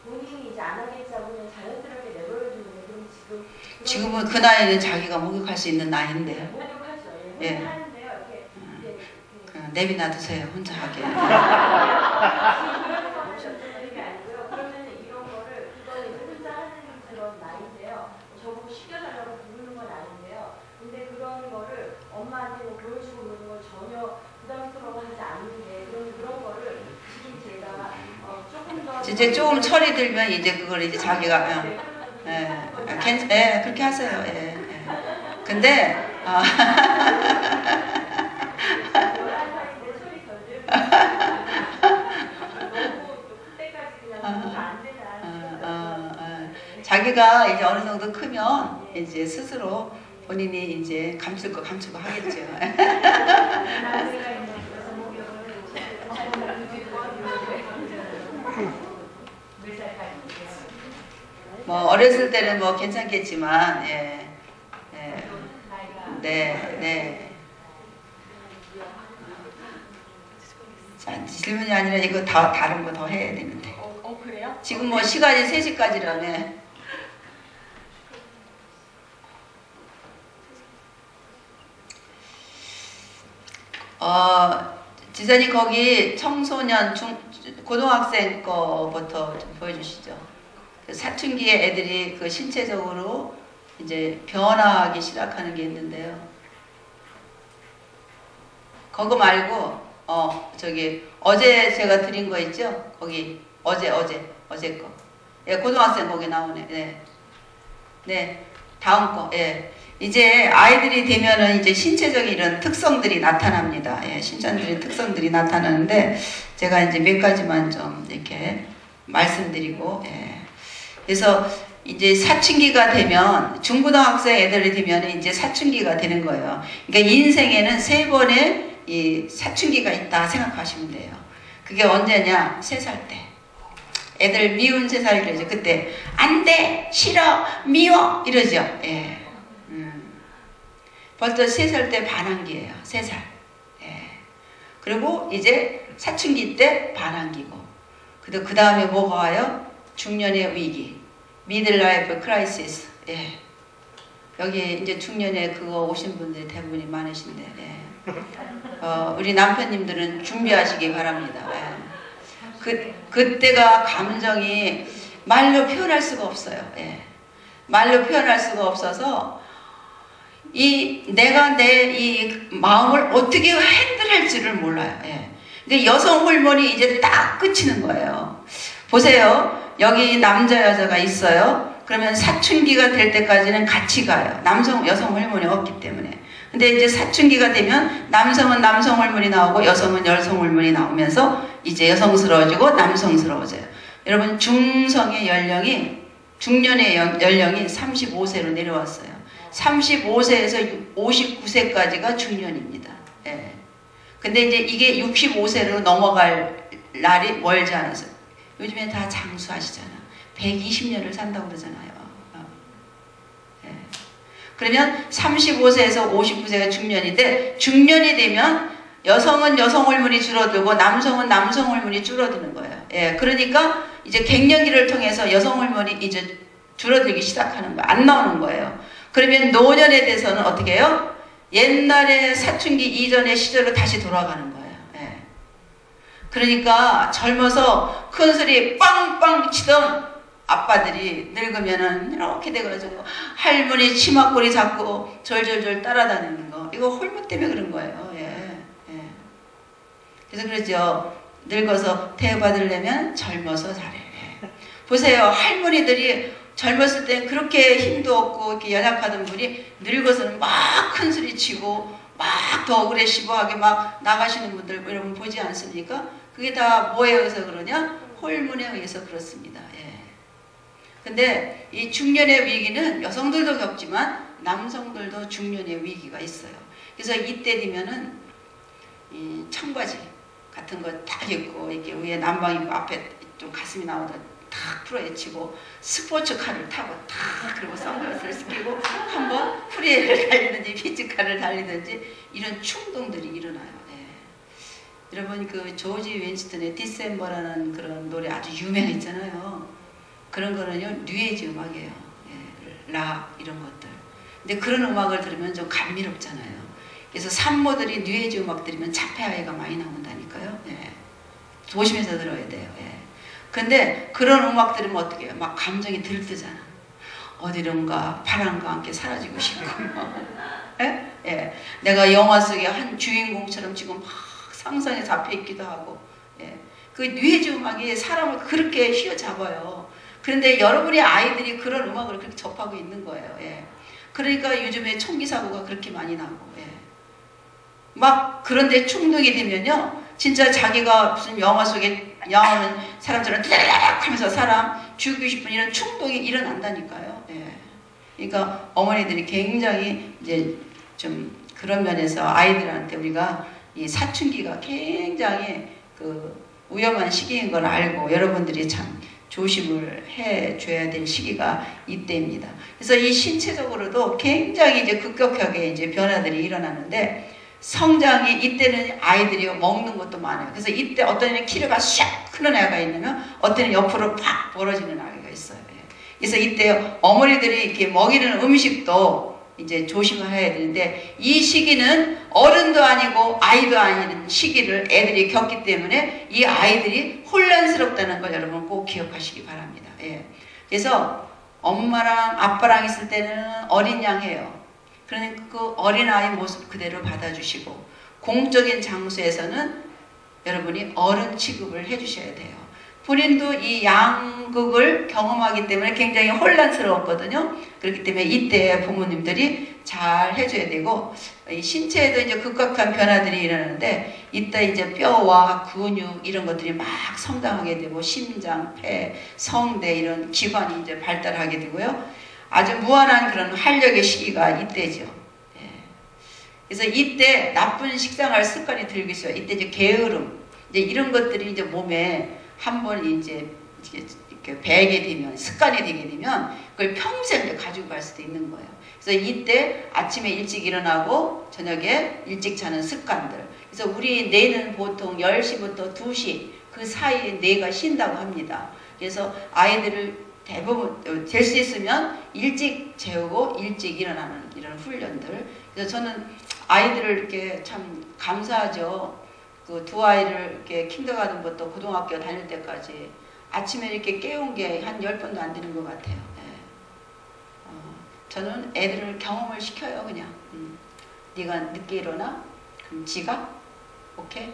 본인이 이제 안 하겠다고 그냥 자연스럽게 내버려두는 거예요. 그럼 지금은 그 나이는 자기가 목욕할 수 있는 나이인데요. 목욕하죠. 예. 하는데요. 이렇게 내비놔 두세요. 혼자 하게. 그러면 이런 거를 그거는 이제 혼자 하는 그런 나이인데요. 저보고 시켜달라고 부르는 건 아닌데요. 근데 그런 거를 엄마한테 뭐 보여주고 그러는 건 전혀 부담스러워하지 않는데 그런 거를 지금 제가 조금 더 이제 조금 철이 들면 이제 그걸 이제 자기가 그렇게 하세요. 예. 근데 자기가 이제 어느 정도 크면 이제 스스로 본인이 이제 감출 거 감추고 하겠죠. 뭐 어렸을 때는 뭐 괜찮겠지만 예. 예. 네, 네. 자, 질문이 아니라 이거 다 다른 거 더 해야 되는데. 그래요? 지금 뭐 시간이 3시까지라네. 지사님 거기 청소년, 고등학생 거부터 좀 보여주시죠. 그 사춘기에 애들이 그 신체적으로 이제 변화하기 시작하는 게 있는데요. 그거 말고 저기 어제 제가 드린 거 있죠? 거기 어제 거. 예, 고등학생 거기 나오네. 네. 네. 다음 거. 예. 이제 아이들이 되면은 이제 신체적인 이런 특성들이 나타납니다. 예, 신체적인 특성들이 나타나는데 제가 이제 몇 가지만 좀 이렇게 말씀드리고, 예. 그래서 이제 사춘기가 되면 중고등학생 애들이 되면 이제 사춘기가 되는 거예요. 그러니까 인생에는 3번의 이 사춘기가 있다 생각하시면 돼요. 그게 언제냐? 3살 때. 애들 미운 3살 이러죠. 그때 안 돼, 싫어, 미워 이러죠. 예. 벌써 3살 때 반항기예요. 3살. 예. 그리고 이제 사춘기 때 반항기고. 그 다음에 뭐가 와요? 중년의 위기. 미들라이프 크라이시스. 예. 여기 이제 중년에 그거 오신 분들이 대부분이 많으신데. 예. 우리 남편님들은 준비하시기 바랍니다. 예. 그때가 감정이 말로 표현할 수가 없어요. 예. 말로 표현할 수가 없어서 내가 내 이 마음을 어떻게 핸들할지를 몰라요. 예. 근데 여성 호르몬이 이제 딱 끝이는 거예요. 보세요. 여기 남자 여자가 있어요. 그러면 사춘기가 될 때까지는 같이 가요. 여성 호르몬이 없기 때문에. 근데 이제 사춘기가 되면 남성은 남성 호르몬이 나오고 여성은 여성 호르몬이 나오면서 이제 여성스러워지고 남성스러워져요. 여러분 중년의 연령이 35세로 내려왔어요. 35세에서 59세까지가 중년입니다. 예. 근데 이제 이게 65세로 넘어갈 날이 멀지 않아서 요즘에 다 장수하시잖아요. 120년을 산다고 그러잖아요. 예. 그러면 35세에서 59세가 중년인데 중년이 되면 여성은 여성 호르몬이 줄어들고 남성은 남성 호르몬이 줄어드는 거예요. 예. 그러니까 이제 갱년기를 통해서 여성 호르몬이 이제 줄어들기 시작하는 거예요. 안 나오는 거예요. 그러면 노년에 대해서는 어떻게 해요? 옛날에 사춘기 이전의 시절로 다시 돌아가는 거예요. 예. 그러니까 젊어서 큰 소리 빵빵 치던 아빠들이 늙으면은 이렇게 돼가지고 할머니 치마꼬리 잡고 절절절 따라다니는 거. 이거 호르몬 때문에 그런 거예요. 예. 예. 그래서 그러죠. 늙어서 대우받으려면 젊어서 잘해. 예. 보세요. 할머니들이 젊었을 땐 그렇게 힘도 없고 이렇게 연약하던 분이 늙어서는 막 큰 소리 치고 막 더 어그레시브하게 막 나가시는 분들 여러분 보지 않습니까? 그게 다 뭐에 의해서 그러냐? 호르몬에 의해서 그렇습니다. 예. 근데 이 중년의 위기는 여성들도 겪지만 남성들도 중년의 위기가 있어요. 그래서 이때 되면은 이 청바지 같은 거 딱 입고 이렇게 위에 남방 입고 앞에 좀 가슴이 나오던 탁 풀어헤치고 스포츠카를 타고 탁 그리고 선글라스를 끼고 한번 프리웨이를 달리든지 피지카를 달리든지 이런 충동들이 일어나요. 예. 여러분 그 조지 윈스턴의 디셈버라는 그런 노래 아주 유명했잖아요. 그런 거는요 뉴에이지 음악이에요. 예. 락 이런 것들. 근데 그런 음악을 들으면 좀 감미롭잖아요. 그래서 산모들이 뉴에이지 음악 들으면 자폐아이가 많이 나온다니까요. 예. 조심해서 들어야 돼요. 예. 근데 그런 음악 들으면 어떻게 해요? 막 감정이 들뜨잖아. 어디론가 바람과 함께 사라지고 싶고. 예? 예. 내가 영화 속의 한 주인공처럼 지금 막 상상에 잡혀 있기도 하고. 예. 그 뉴에이지 음악이 사람을 그렇게 휘어잡아요. 그런데 여러분의 아이들이 그런 음악을 그렇게 접하고 있는 거예요. 예. 그러니까 요즘에 총기 사고가 그렇게 많이 나고. 예. 막 그런데 충동이 되면요. 진짜 자기가 무슨 영화 속에 나오는 사람처럼 뚜다닥 하면서 사람 죽이고 싶은 이런 충동이 일어난다니까요. 예. 그러니까 어머니들이 굉장히 이제 좀 그런 면에서 아이들한테 우리가 이 사춘기가 굉장히 그 위험한 시기인 걸 알고 여러분들이 참 조심을 해줘야 될 시기가 이때입니다. 그래서 이 신체적으로도 굉장히 이제 급격하게 이제 변화들이 일어나는데 성장이 이때는 아이들이 먹는 것도 많아요. 그래서 이때 어떤 애는 키가 샥 크는 애가 있으면 어떤 애는 옆으로 팍 벌어지는 아이가 있어요. 그래서 이때 어머니들이 이렇게 먹이는 음식도 이제 조심해야 되는데 이 시기는 어른도 아니고 아이도 아닌 시기를 애들이 겪기 때문에 이 아이들이 혼란스럽다는 걸 여러분 꼭 기억하시기 바랍니다. 예. 그래서 엄마랑 아빠랑 있을 때는 어린 양이에요. 그러니까 그 어린아이 모습 그대로 받아주시고 공적인 장소에서는 여러분이 어른 취급을 해주셔야 돼요. 본인도 이 양극을 경험하기 때문에 굉장히 혼란스러웠거든요. 그렇기 때문에 이때 부모님들이 잘 해줘야 되고 이 신체에도 이제 급격한 변화들이 일어나는데 이때 이제 뼈와 근육 이런 것들이 막 성장하게 되고 심장, 폐, 성대 이런 기관이 이제 발달하게 되고요. 아주 무한한 그런 활력의 시기가 이때죠. 예. 그래서 이때 나쁜 식생활 습관이 들고 있어요. 이때 이제 게으름, 이제 이런 것들이 이제 몸에 한번 이제 이렇게 배게 되면 습관이 되게 되면 그걸 평생 가지고 갈 수도 있는 거예요. 그래서 이때 아침에 일찍 일어나고 저녁에 일찍 자는 습관들. 그래서 우리 뇌는 보통 10시부터 2시 그 사이에 뇌가 쉰다고 합니다. 그래서 아이들을 대부분 될 수 있으면 일찍 재우고 일찍 일어나는 이런 훈련들. 그래서 저는 아이들을 이렇게 참 감사하죠. 그 두 아이를 이렇게 킨더가든부터 고등학교 다닐 때까지 아침에 이렇게 깨운 게 한 10번도 안 되는 것 같아요. 예. 저는 애들을 경험을 시켜요. 그냥 네가 늦게 일어나? 그럼 지각? 오케이?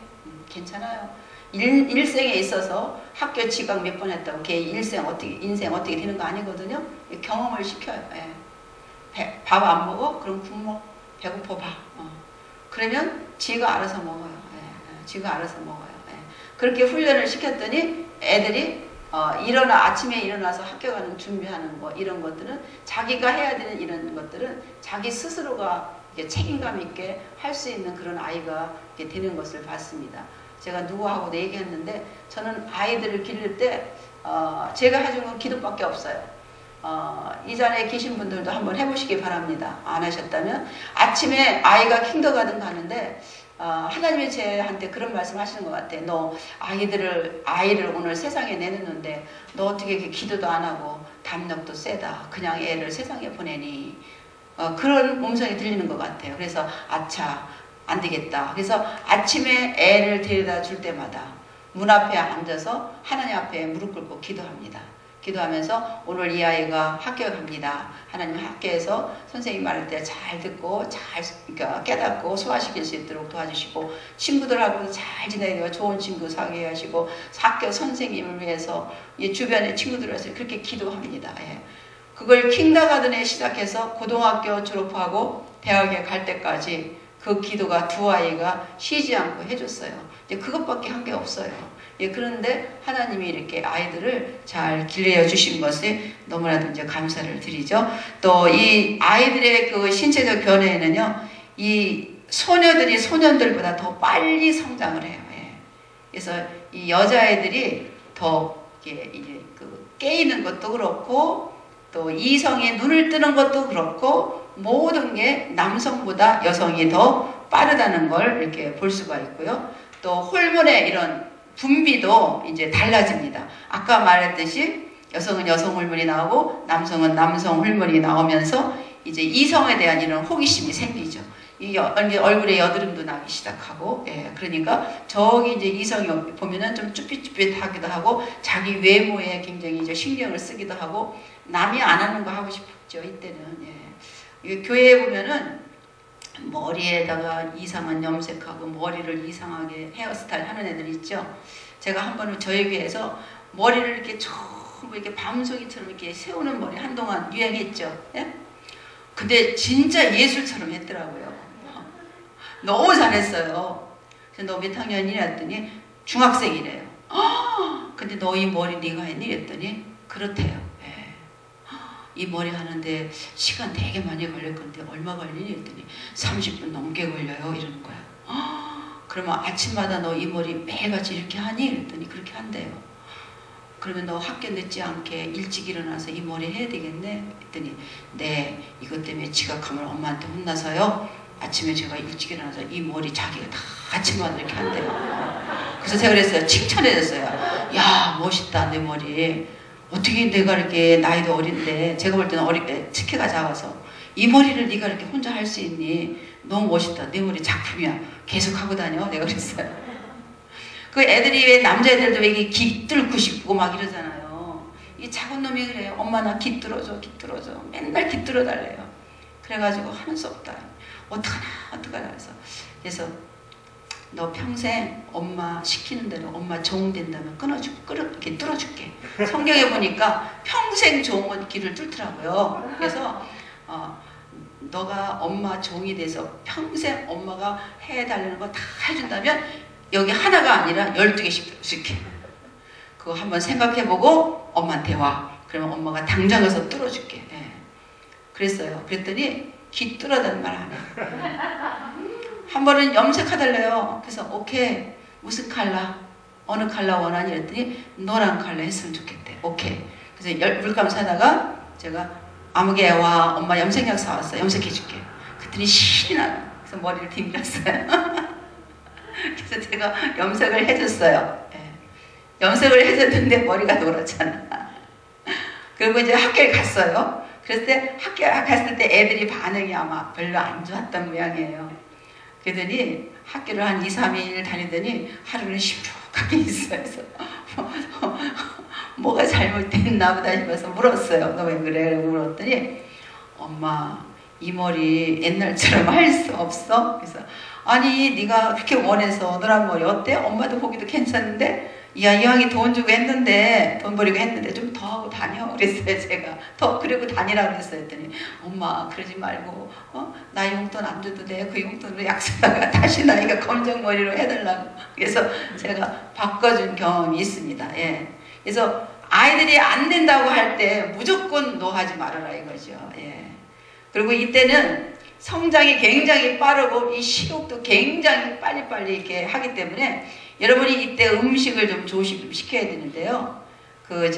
괜찮아요. 일생에 있어서 학교 지각 몇 번 했다고 걔 인생 어떻게 되는 거 아니거든요. 경험을 시켜요. 예. 밥 안 먹어? 그럼 굶어. 배고파 봐. 그러면 지가 알아서 먹어요. 예. 지가 알아서 먹어요. 예. 그렇게 훈련을 시켰더니 애들이 아침에 일어나서 학교 가는 준비하는 거 이런 것들은 자기가 해야 되는 이런 것들은 자기 스스로가 책임감 있게 할 수 있는 그런 아이가 되는 것을 봤습니다. 제가 누구하고도 얘기했는데 저는 아이들을 기를 때 제가 해준 건 기도밖에 없어요. 이 자리에 계신 분들도 한번 해보시기 바랍니다. 안 하셨다면 아침에 아이가 킨더가든 가는데 하나님이 저한테 그런 말씀 하시는 것 같아. 너 아이를 오늘 세상에 내놓는데 너 어떻게 이렇게 기도도 안 하고 담력도 세다. 그냥 애를 세상에 보내니 그런 음성이 들리는 것 같아요. 그래서 아차 안 되겠다. 그래서 아침에 애를 데려다 줄 때마다 문 앞에 앉아서 하나님 앞에 무릎 꿇고 기도합니다. 기도하면서 오늘 이 아이가 학교에 갑니다. 하나님 학교에서 선생님 말할 때 잘 듣고 잘 깨닫고 소화시킬 수 있도록 도와주시고 친구들하고도 잘 지내고 좋은 친구 사귀게 하시고 학교 선생님을 위해서 주변의 친구들을 위해서 그렇게 기도합니다. 예. 그걸 킹더가든에 시작해서 고등학교 졸업하고 대학에 갈 때까지 그 기도가 두 아이가 쉬지 않고 해줬어요. 이제 그것밖에 한 게 없어요. 예, 그런데 하나님이 이렇게 아이들을 잘 길러 주신 것에 너무나도 이제 감사를 드리죠. 또 이 아이들의 그 신체적 변화에는요, 이 소녀들이 소년들보다 더 빨리 성장을 해요. 예. 그래서 이 여자애들이 더 이제 그 깨이는 것도 그렇고, 또 이성의 눈을 뜨는 것도 그렇고, 모든 게 남성보다 여성이 더 빠르다는 걸 이렇게 볼 수가 있고요. 또 호르몬의 이런 분비도 이제 달라집니다. 아까 말했듯이 여성은 여성 호르몬이 나오고 남성은 남성 호르몬이 나오면서 이제 이성에 대한 이런 호기심이 생기죠. 이 얼굴에 여드름도 나기 시작하고, 예, 그러니까 저기 이제 이성이 보면은 좀 쭈삣쭈삣하기도 하고 자기 외모에 굉장히 이제 신경을 쓰기도 하고 남이 안 하는 거 하고 싶죠. 이때는. 예. 교회에 보면은 머리에다가 이상한 염색하고 머리를 이상하게 헤어스타일 하는 애들 있죠. 제가 한 번은 저희 교회에서 머리를 이렇게 전부 이렇게 밤송이처럼 이렇게 세우는 머리 한동안 유행했죠. 예? 근데 진짜 예술처럼 했더라고요. 너무 잘했어요. 그래서 너 몇 학년이냐 했더니 중학생이래요. 근데 너 이 머리 네가 했니? 했더니 그렇대요. 이 머리 하는데 시간 되게 많이 걸릴 건데 얼마 걸리니? 했더니 30분 넘게 걸려요. 이러는 거야. 그러면 아침마다 너 이 머리 매일같이 이렇게 하니? 그랬더니 그렇게 한대요. 그러면 너 학교 늦지 않게 일찍 일어나서 이 머리 해야 되겠네? 했더니 네, 이것 때문에 지각하면 엄마한테 혼나서요. 아침에 제가 일찍 일어나서 이 머리 자기가 다 아침마다 이렇게 한대요. 그래서 제가 그랬어요. 칭찬해줬어요. 야, 멋있다, 내 머리. 어떻게 내가 이렇게 나이도 어린데, 제가 볼 때는 어릴 치키가 작아서 이 머리를 네가 이렇게 혼자 할 수 있니? 너무 멋있다. 내 머리 작품이야. 계속 하고 다녀. 내가 그랬어요. 그 애들이 왜 남자애들도 왜 이게 기 뚫고 싶고 막 이러잖아요. 이 작은 놈이 그래요. 엄마 나 기 뚫어줘, 기 뚫어줘. 맨날 기 뚫어달래요. 그래가지고 하는 수 없다. 어떡하나 그래서 너 평생 엄마 시키는 대로 엄마 종 된다면 이렇게 뚫어줄게. 성경에 보니까 평생 종은 길을 뚫더라고요. 그래서 너가 엄마 종이 돼서 평생 엄마가 해달라는 거 다 해준다면 여기 하나가 아니라 12개씩 줄게. 그거 한번 생각해보고 엄마한테 와. 그러면 엄마가 당장 가서 뚫어줄게. 네. 그랬어요. 그랬더니 귀 뚫어달라는 말 안 해요. 한 번은 염색해달래요. 그래서 오케이. 무슨 컬러? 어느 컬러 원하니? 했더니 노란 컬러 했으면 좋겠대. 오케이. 그래서 물감 사다가 제가 아무개 와 엄마 염색약 사왔어. 염색해줄게. 그랬더니 신이 나요. 그래서 머리를 뒤밀었어요. 그래서 제가 염색을 해줬어요. 네. 염색을 해줬는데 머리가 노랗잖아. 그리고 이제 학교에 갔어요. 그랬을 때 학교 갔을 때 애들이 반응이 아마 별로 안 좋았던 모양이에요. 그러더니 학교를 한 2, 3일 다니더니 하루는 심각하게 있어요. 그래서 뭐가 잘못됐나 보다 싶어서 물었어요. 너 왜 그래? 물었더니 엄마 이 머리 옛날처럼 할 수 없어? 그래서 아니 네가 그렇게 원해서 노란 머리 어때? 엄마도 보기도 괜찮은데 야 이왕이 돈 주고 했는데 돈 버리고 했는데 좀 더 하고 다녀 그랬어요. 제가 더 그리고 다니라고 그랬어요. 했더니 엄마 그러지 말고 나 용돈 안 줘도 돼. 그 용돈으로 약속하다가 다시 나이가 검정머리로 해달라고 그래서 제가 바꿔준 경험이 있습니다. 예. 그래서 아이들이 안 된다고 할 때 무조건 노 하지 말아라 이거죠. 예. 그리고 이때는 성장이 굉장히 빠르고 이 식욕도 굉장히 빨리빨리 이렇게 하기 때문에 여러분이 이때 음식을 좀 조심시켜야 되는데요. 그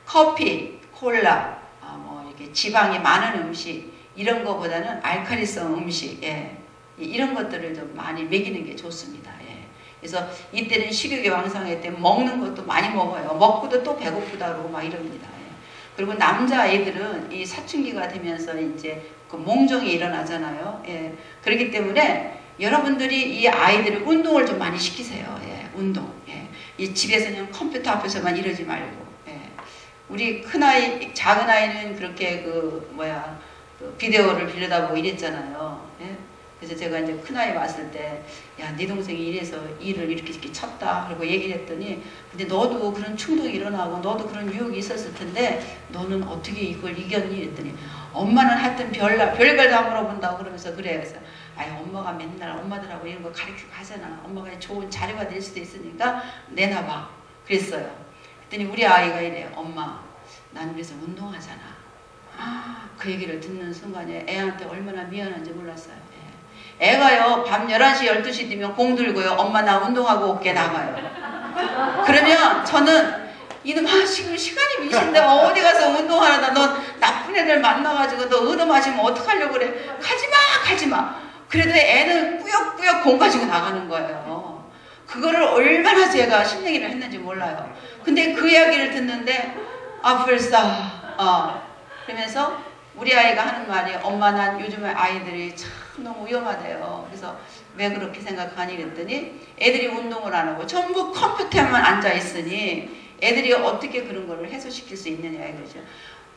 커피, 콜라, 뭐 이렇게 지방이 많은 음식 이런 거보다는 알칼리성 음식, 예. 이런 것들을 좀 많이 먹이는 게 좋습니다. 예. 그래서 이때는 식욕이 왕성할 때 먹는 것도 많이 먹어요. 먹고도 또 배고프다 그러고 막 이럽니다. 예. 그리고 남자아이들은 이 사춘기가 되면서 이제 그 몽정이 일어나잖아요. 예. 그렇기 때문에 여러분들이 이 아이들을 운동을 좀 많이 시키세요. 예. 운동. 예. 이 집에서 그냥 컴퓨터 앞에서만 이러지 말고. 예. 우리 큰아이, 작은아이는 그렇게 그 비데오를 빌려다보고 이랬잖아요. 예. 그래서 제가 이제 큰아이 왔을 때, 야, 네 동생이 이래서 일을 이렇게 쳤다. 그리고 얘기를 했더니, 근데 너도 그런 충동이 일어나고, 너도 그런 유혹이 있었을 텐데, 너는 어떻게 이걸 이겼니? 했더니, 엄마는 하여튼 별걸 다 물어본다고 그러면서 그래. 그래서, 아니, 엄마가 맨날 엄마들하고 이런 거 가르치고 하잖아. 엄마가 좋은 자료가 될 수도 있으니까 내놔봐. 그랬어요. 그랬더니 우리 아이가 이래요. 엄마, 난 그래서 운동하잖아. 그 얘기를 듣는 순간에 애한테 얼마나 미안한지 몰랐어요. 예. 애가요, 밤 11시, 12시 되면 공 들고요. 엄마 나 운동하고 올게 나가요. 그러면 저는 이놈아 지금 시간이 미신데 어디 가서 운동하려다 너 나쁜 애들 만나가지고 너 얻어맞으면 어떡하려고 그래. 가지마. 그래도 애는 꾸역꾸역 공 가지고 나가는 거예요. 그거를 얼마나 제가 심얘기를 했는지 몰라요. 근데 그 이야기를 듣는데 그러면서 우리 아이가 하는 말이 엄마 난 요즘에 아이들이 참 너무 위험하대요. 그래서 왜 그렇게 생각하니 그랬더니 애들이 운동을 안 하고 전부 컴퓨터에만 앉아 있으니 애들이 어떻게 그런 거를 해소시킬 수 있느냐 이거죠.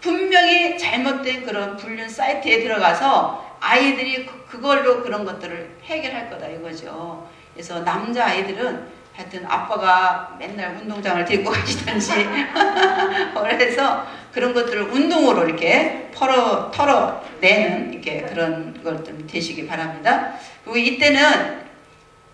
분명히 잘못된 그런 불륜 사이트에 들어가서 아이들이 그걸로 그런 것들을 해결할 거다 이거죠. 그래서 남자아이들은 하여튼 아빠가 맨날 운동장을 데리고 가시던지 그래서 그런 것들을 운동으로 이렇게 털어내는 이렇게 그런 것들 되시기 바랍니다. 그리고 이때는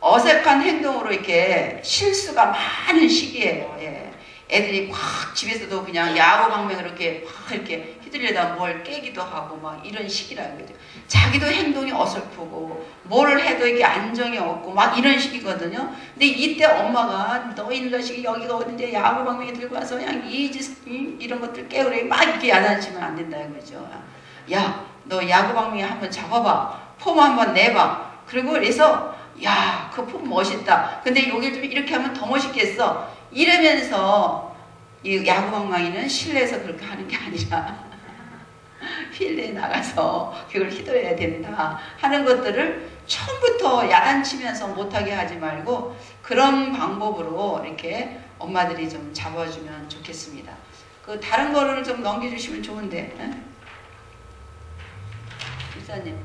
어색한 행동으로 이렇게 실수가 많은 시기예요. 예. 애들이 꽉 집에서도 그냥 야구 방망이로 이렇게 막 이렇게 휘둘리다 뭘 깨기도 하고 막 이런 시기라는 거죠. 자기도 행동이 어설프고 뭘 해도 이게 안정이 없고 막 이런 식이거든요. 근데 이때 엄마가 너 이런 자식이 여기가 어딘데 야구방망이 들고 와서 그냥 이런 것들 깨우래 막 이렇게 야단치면 안 된다 이거죠. 야, 너 야구방망이 한번 잡아봐. 폼 한번 내봐. 그리고 그래서 야, 그 폼 멋있다. 근데 여길 좀 이렇게 하면 더 멋있겠어. 이러면서 이 야구방망이는 실내에서 그렇게 하는 게 아니라 필드에 나가서 그걸 휘둘러야 된다 하는 것들을 처음부터 야단치면서 못하게 하지 말고 그런 방법으로 이렇게 엄마들이 좀 잡아주면 좋겠습니다. 그 다른 거를 좀 넘겨주시면 좋은데, 집사님,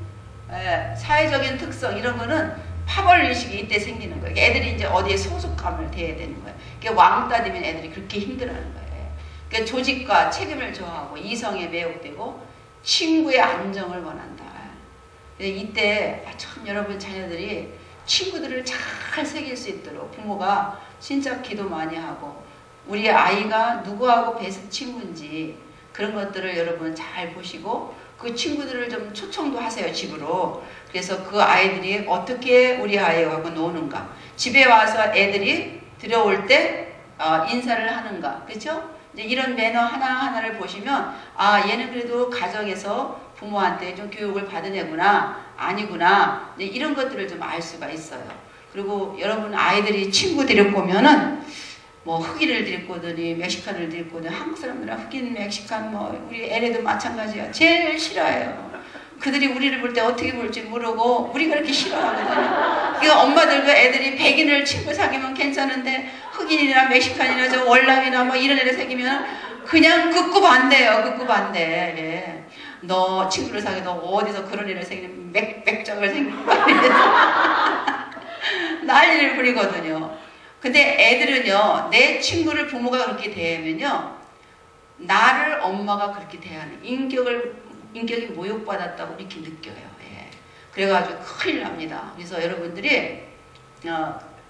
사회적인 특성 이런 거는 파벌 의식이 이때 생기는 거예요. 애들이 이제 어디에 소속감을 둬야 되는 거예요. 그러니까 왕따 되면 애들이 그렇게 힘들어하는 거예요. 그러니까 조직과 책임을 좋아하고 이성에 매혹되고 친구의 안정을 원한다. 이때 참 여러분 자녀들이 친구들을 잘 새길 수 있도록 부모가 진짜 기도 많이 하고 우리 아이가 누구하고 베스트 친구인지 그런 것들을 여러분 잘 보시고 그 친구들을 좀 초청도 하세요, 집으로. 그래서 그 아이들이 어떻게 우리 아이하고 노는가, 집에 와서 애들이 들어올 때 인사를 하는가, 그렇죠? 이제 이런 매너 하나하나를 보시면 아, 얘는 그래도 가정에서 부모한테 좀 교육을 받은 애구나, 아니구나, 이제 이런 것들을 좀 알 수가 있어요. 그리고 여러분 아이들이 친구 데리고 오면은 뭐 흑인을 데리고 오더니 멕시칸을 데리고 오더니 한국 사람들은 흑인, 멕시칸 뭐 우리 애네도 마찬가지야. 제일 싫어해요. 그들이 우리를 볼 때 어떻게 볼지 모르고 우리가 이렇게 싫어하거든요. 그러니까 엄마들도 애들이 백인을 친구 사귀면 괜찮은데 흑인이나 멕시칸이나 저 월남이나 뭐 이런 애를 사귀면 그냥 극구 반대예요. 극구 반대. 예. 너 친구를 사귀 너 어디서 그런 애를 사귀는 맥적을 생기고 난리를 부리거든요. 근데 애들은요, 내 친구를 부모가 그렇게 대하면요, 나를 엄마가 그렇게 대하는 인격이 모욕받았다고 이렇게 느껴요. 예. 그래가지고 큰일 납니다. 그래서 여러분들이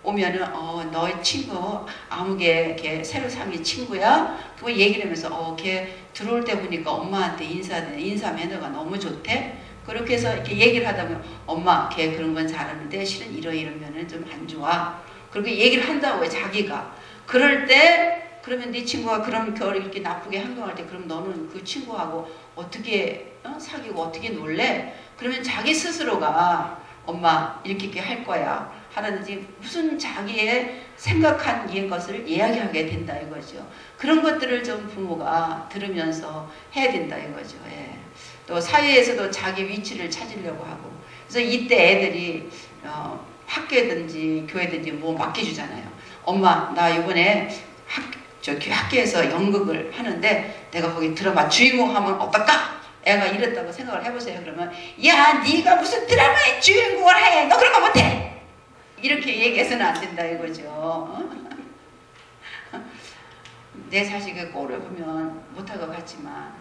오면은 너의 친구 아무개 걔 새로 사귄 친구야. 그거 얘기를 하면서 걔 들어올 때 보니까 엄마한테 인사 매너가 너무 좋대. 그렇게 해서 이렇게 얘기를 하다 보면 엄마 걔 그런 건 잘하는데 실은 이러면은 좀 안 좋아. 그렇게 얘기를 한다고요, 자기가. 그럴 때 그러면 네 친구가 그런 이렇게 나쁘게 행동할 때 그럼 너는 그 친구하고 어떻게 사귀고 어떻게 놀래? 그러면 자기 스스로가 엄마 이렇게 할 거야 하라든지 무슨 자기의 생각한 것을 이야기하게 된다 이거죠. 그런 것들을 좀 부모가 들으면서 해야 된다 이거죠. 예. 또 사회에서도 자기 위치를 찾으려고 하고. 그래서 이때 애들이 학교든지 교회든지 뭐 맡겨주잖아요. 엄마 나 이번에 학교에서 연극을 하는데 내가 거기 드라마 주인공 하면 어떨까? 애가 이랬다고 생각을 해보세요. 그러면 야 네가 무슨 드라마의 주인공을 해? 너 그런 거 못해! 이렇게 얘기해서는 안 된다 이거죠. 내 자식의 꼴을 보면 못할 것 같지만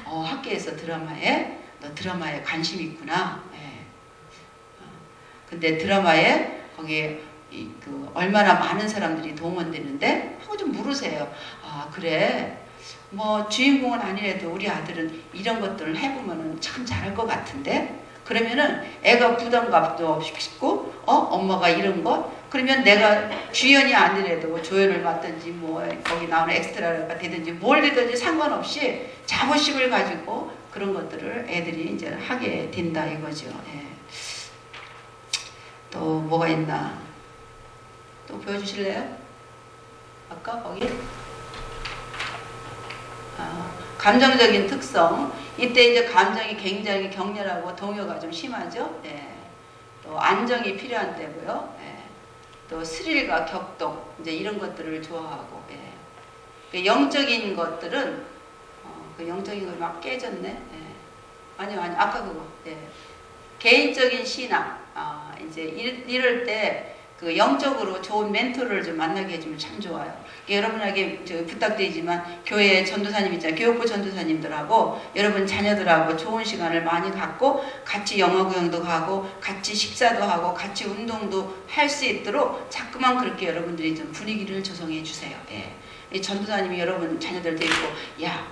학교에서 너 드라마에 관심이 있구나. 예. 근데 드라마에 거기에 얼마나 많은 사람들이 동원되는데 하고 좀 물으세요. 아 그래 뭐 주인공은 아니래도 우리 아들은 이런 것들을 해보면은 참 잘할 것 같은데 그러면은 애가 부담감도 없고 엄마가 이런 거 그러면 내가 주연이 아니래도 조연을 맡든지 뭐 거기 나오는 엑스트라가 되든지 뭘 되든지 상관없이 자부심을 가지고 그런 것들을 애들이 이제 하게 된다 이거죠. 예. 또 뭐가 있나? 또 보여주실래요? 아까 거기 감정적인 특성. 이때 이제 감정이 굉장히 격렬하고 동요가 좀 심하죠. 예. 또 안정이 필요한 때고요. 예. 또 스릴과 격동 이제 이런 것들을 좋아하고. 예. 그 영적인 것들은 그 영적인 걸 막 깨졌네. 예. 아니요 아까 그거. 예. 개인적인 신앙. 이제 이럴 때 그 영적으로 좋은 멘토를 좀 만나게 해주면 참 좋아요. 여러분에게 부탁드리지만 교회 전도사님 있잖아요. 교육부 전도사님들하고 여러분 자녀들하고 좋은 시간을 많이 갖고 같이 영어 구경도 가고 같이 식사도 하고 같이 운동도 할 수 있도록 자꾸만 그렇게 여러분들이 좀 분위기를 조성해 주세요. 예. 이 전도사님이 여러분 자녀들 데리고 야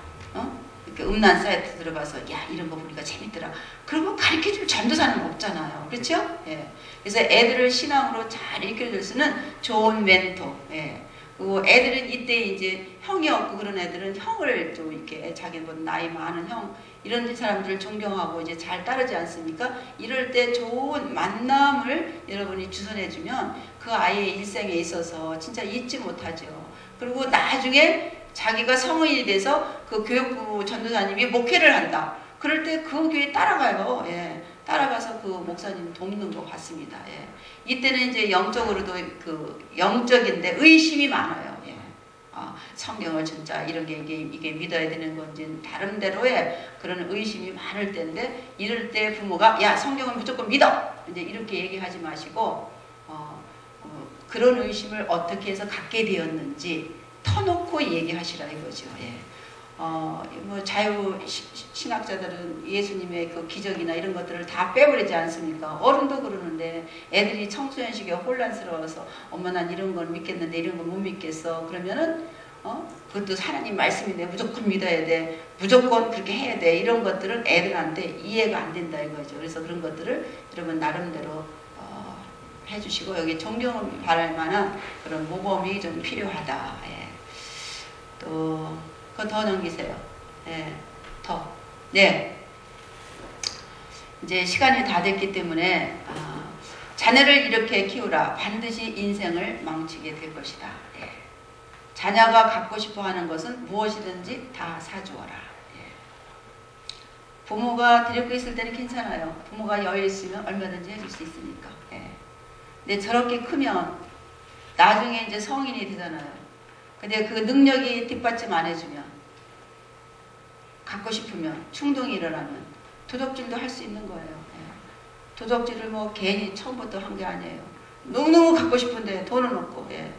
이렇게 음란 사이트 들어가서 야 이런 거 보니까 재밌더라. 그리고 가르쳐줄 전도사는 없잖아요. 그렇죠? 예. 그래서 애들을 신앙으로 잘 이끌어줄 수는 좋은 멘토. 예. 그리고 애들은 이때 이제 형이 없고 그런 애들은 형을 좀 이렇게 자기보다 나이 많은 형 이런 사람들을 존경하고 이제 잘 따르지 않습니까? 이럴 때 좋은 만남을 여러분이 주선해주면 그 아이의 일생에 있어서 진짜 잊지 못하죠. 그리고 나중에 자기가 성인이 돼서 그 교육부 전도사님이 목회를 한다. 그럴 때 그 교회 따라가요. 예. 따라가서 그 목사님 돕는 거 같습니다. 예. 이때는 이제 영적으로도 그 영적인데 의심이 많아요. 예. 성경을 진짜 이런 게 이게 믿어야 되는 건지 다른대로의 그런 의심이 많을 때인데 이럴 때 부모가 야 성경을 무조건 믿어 이제 이렇게 얘기하지 마시고 그런 의심을 어떻게 해서 갖게 되었는지 터놓고 얘기하시라 이거죠. 예. 뭐 자유 신학자들은 예수님의 그 기적이나 이런 것들을 다 빼버리지 않습니까? 어른도 그러는데 애들이 청소년 시기에 혼란스러워서 엄마 난 이런 걸 믿겠는데 이런 걸 못 믿겠어. 그러면은 그것도 하나님 말씀인데 무조건 믿어야 돼. 무조건 그렇게 해야 돼. 이런 것들은 애들한테 이해가 안 된다 이거죠. 그래서 그런 것들을 여러분 나름대로 해주시고 여기 존경을 바랄 만한 그런 모범이 좀 필요하다. 예. 또 그거 더 넘기세요. 네, 더. 네. 이제 시간이 다 됐기 때문에 자녀를 이렇게 키우라. 반드시 인생을 망치게 될 것이다. 예. 자녀가 갖고 싶어하는 것은 무엇이든지 다 사주어라. 예. 부모가 데리고 있을 때는 괜찮아요. 부모가 여유 있으면 얼마든지 해줄 수 있으니까. 예. 근데 저렇게 크면 나중에 이제 성인이 되잖아요. 근데 그 능력이 뒷받침 안 해주면 갖고 싶으면 충동이 일어나면 도적질도 할 수 있는 거예요. 예. 도적질을 뭐 괜히 처음부터 한 게 아니에요. 너무너무 갖고 싶은데 돈은 없고. 예.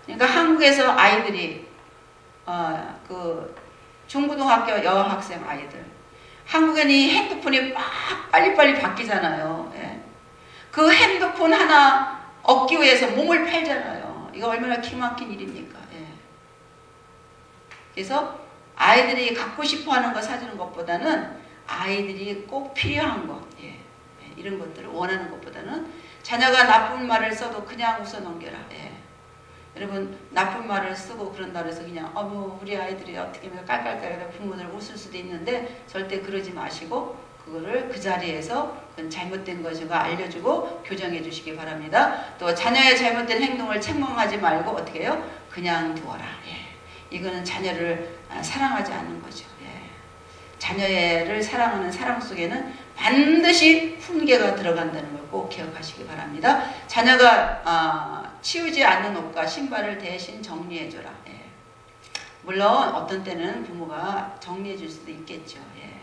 그러니까 한국에서 아이들이 그 중고등학교 여학생 아이들 한국에는 이 핸드폰이 막 빨리빨리 바뀌잖아요. 예. 그 핸드폰 하나 얻기 위해서 몸을 팔잖아요. 이거 얼마나 기막힌 일입니까? 예. 그래서 아이들이 갖고 싶어하는 거 사주는 것보다는 아이들이 꼭 필요한 것, 예. 이런 것들을 원하는 것보다는 자녀가 나쁜 말을 써도 그냥 웃어 넘겨라. 예. 여러분 나쁜 말을 쓰고 그런다 그래서 그냥 뭐 우리 아이들이 어떻게 하면 깔깔깔깔 부모들 웃을 수도 있는데 절대 그러지 마시고 그거를 그 자리에서 그건 잘못된 것인가 알려주고 교정해 주시기 바랍니다. 또 자녀의 잘못된 행동을 책망하지 말고 어떻게 해요? 그냥 두어라. 예. 이거는 자녀를 사랑하지 않는 거죠. 예. 자녀를 사랑하는 사랑 속에는 반드시 훈계가 들어간다는 걸 꼭 기억하시기 바랍니다. 자녀가 치우지 않는 옷과 신발을 대신 정리해줘라. 예. 물론 어떤 때는 부모가 정리해 줄 수도 있겠죠. 예.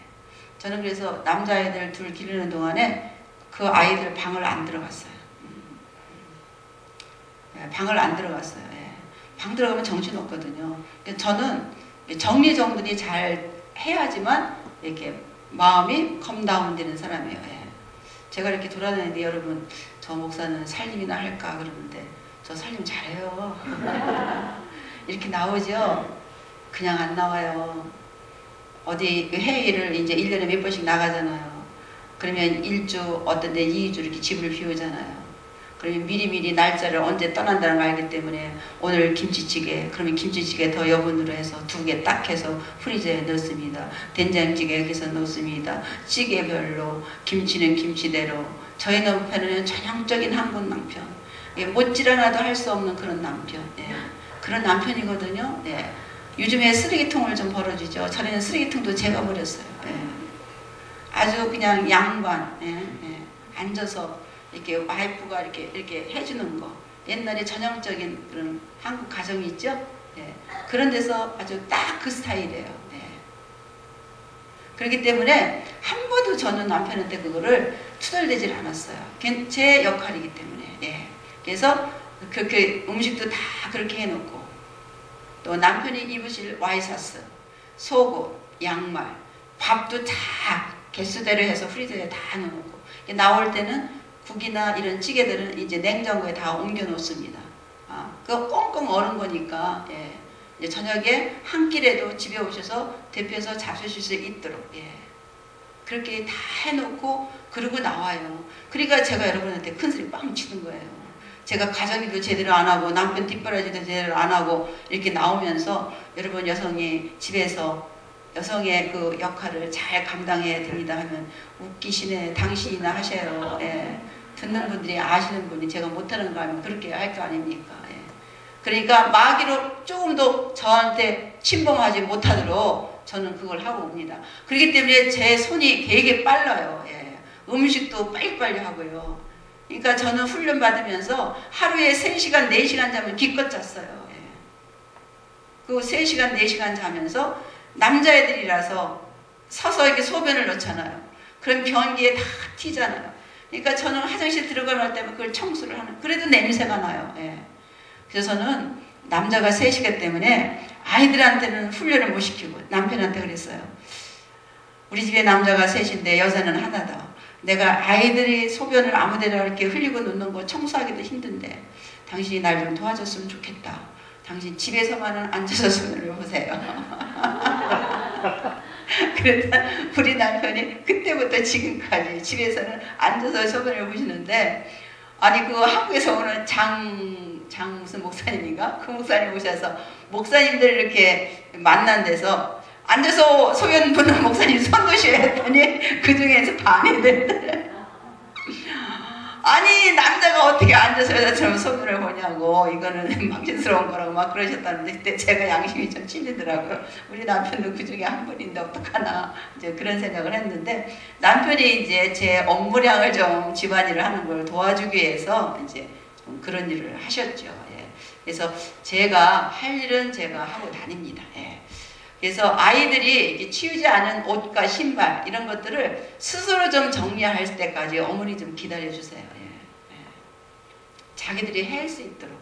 저는 그래서 남자아이들 둘 기르는 동안에 그 아이들 방을 안 들어갔어요. 예, 방을 안 들어갔어요. 예. 방 들어가면 정신없거든요. 저는 정리정돈이 잘 해야지만 이렇게 마음이 컴다운 되는 사람이에요. 예. 제가 이렇게 돌아다니는데 여러분 저 목사는 살림이나 할까 그러는데 저 살림 잘해요. 이렇게 나오죠? 그냥 안 나와요. 어디 회의를 이제 1년에 몇 번씩 나가잖아요. 그러면 1주 어떤 데 2주 이렇게 집을 비우잖아요. 그러면 미리미리 날짜를 언제 떠난다는 걸 알기 때문에 오늘 김치찌개 그러면 김치찌개 더 여분으로 해서 2개 딱 해서 프리저에 넣습니다. 된장찌개 해서 넣습니다. 찌개별로 김치는 김치대로 저희 남편은 전형적인 한국 남편. 못질 않아도 할 수 없는 그런 남편. 예. 그런 남편이거든요. 예. 요즘에 쓰레기통을 좀 벌어주죠. 전에는 쓰레기통도 제가 버렸어요. 예. 아주 그냥 양반. 예. 예. 앉아서 이렇게 와이프가 이렇게 해주는 거. 옛날에 전형적인 그런 한국 가정이 있죠. 예. 그런 데서 아주 딱 그 스타일이에요. 예. 그렇기 때문에 한 번도 저는 남편한테 그거를 투덜대질 않았어요. 제 역할이기 때문에. 예. 그래서 그렇게 음식도 다 그렇게 해놓고 또 남편이 입으실 와이셔츠, 속옷, 양말, 밥도 다 개수대로 해서 프리저에 다 넣어놓고 나올 때는 국이나 이런 찌개들은 이제 냉장고에 다 옮겨 놓습니다. 그거 꽁꽁 얼은 거니까 예. 이제 저녁에 한 끼라도 집에 오셔서 데펴서 잡수실 수 있도록 그렇게 다 해놓고 그러고 나와요. 그러니까 제가 여러분한테 큰 소리 빵 치는 거예요. 제가 가정일도 제대로 안 하고 남편 뒷바라지도 제대로 안 하고 이렇게 나오면서 여러분 여성이 집에서 여성의 그 역할을 잘 감당해야 됩니다 하면 웃기시네 당신이나 하셔요. 듣는 분들이 아시는 분이 제가 못하는 거 하면 그렇게 할 거 아닙니까? 그러니까 마귀로 조금 더 저한테 침범하지 못하도록 저는 그걸 하고 옵니다. 그렇기 때문에 제 손이 되게 빨라요. 음식도 빨리빨리 하고요. 그러니까 저는 훈련 받으면서 하루에 3시간, 4시간 자면 기껏 잤어요. 그 3시간, 4시간 자면서 남자애들이라서 서서 이렇게 소변을 넣잖아요. 그럼 변기에 다 튀잖아요. 그러니까 저는 화장실 들어갈 때면 그걸 청소를 하는, 그래도 냄새가 나요. 그래서 저는 남자가 3시간 때문에 아이들한테는 훈련을 못 시키고 남편한테 그랬어요. 우리 집에 남자가 3인데 여자는 하나다. 내가 아이들이 소변을 아무데나 이렇게 흘리고 놓는 거 청소하기도 힘든데 당신이 날 좀 도와줬으면 좋겠다. 당신 집에서만은 앉아서 소변을 보세요. 그랬다 우리 남편이 그때부터 지금까지 집에서는 앉아서 소변을 보시는데, 아니 그 한국에서 오는 장 무슨 목사님인가? 그 목사님 오셔서 목사님들 이렇게 만난 데서 앉아서 소변 보는 목사님 손 드셔야 했더니 그 중에서 반이 됐대. 아니 남자가 어떻게 앉아서 여자처럼 소변을 보냐고, 이거는 망신스러운 거라고 막 그러셨다는데 그때 제가 양심이 좀 찔리더라고요. 우리 남편도 그 중에 한 분인데 어떡하나 이제 그런 생각을 했는데, 남편이 이제 제 업무량을 좀 집안일을 하는 걸 도와주기 위해서 이제 좀 그런 일을 하셨죠. 그래서 제가 할 일은 제가 하고 다닙니다. 그래서 아이들이 이렇게 치우지 않은 옷과 신발 이런 것들을 스스로 좀 정리할 때까지 어머니 좀 기다려주세요. 자기들이 할 수 있도록.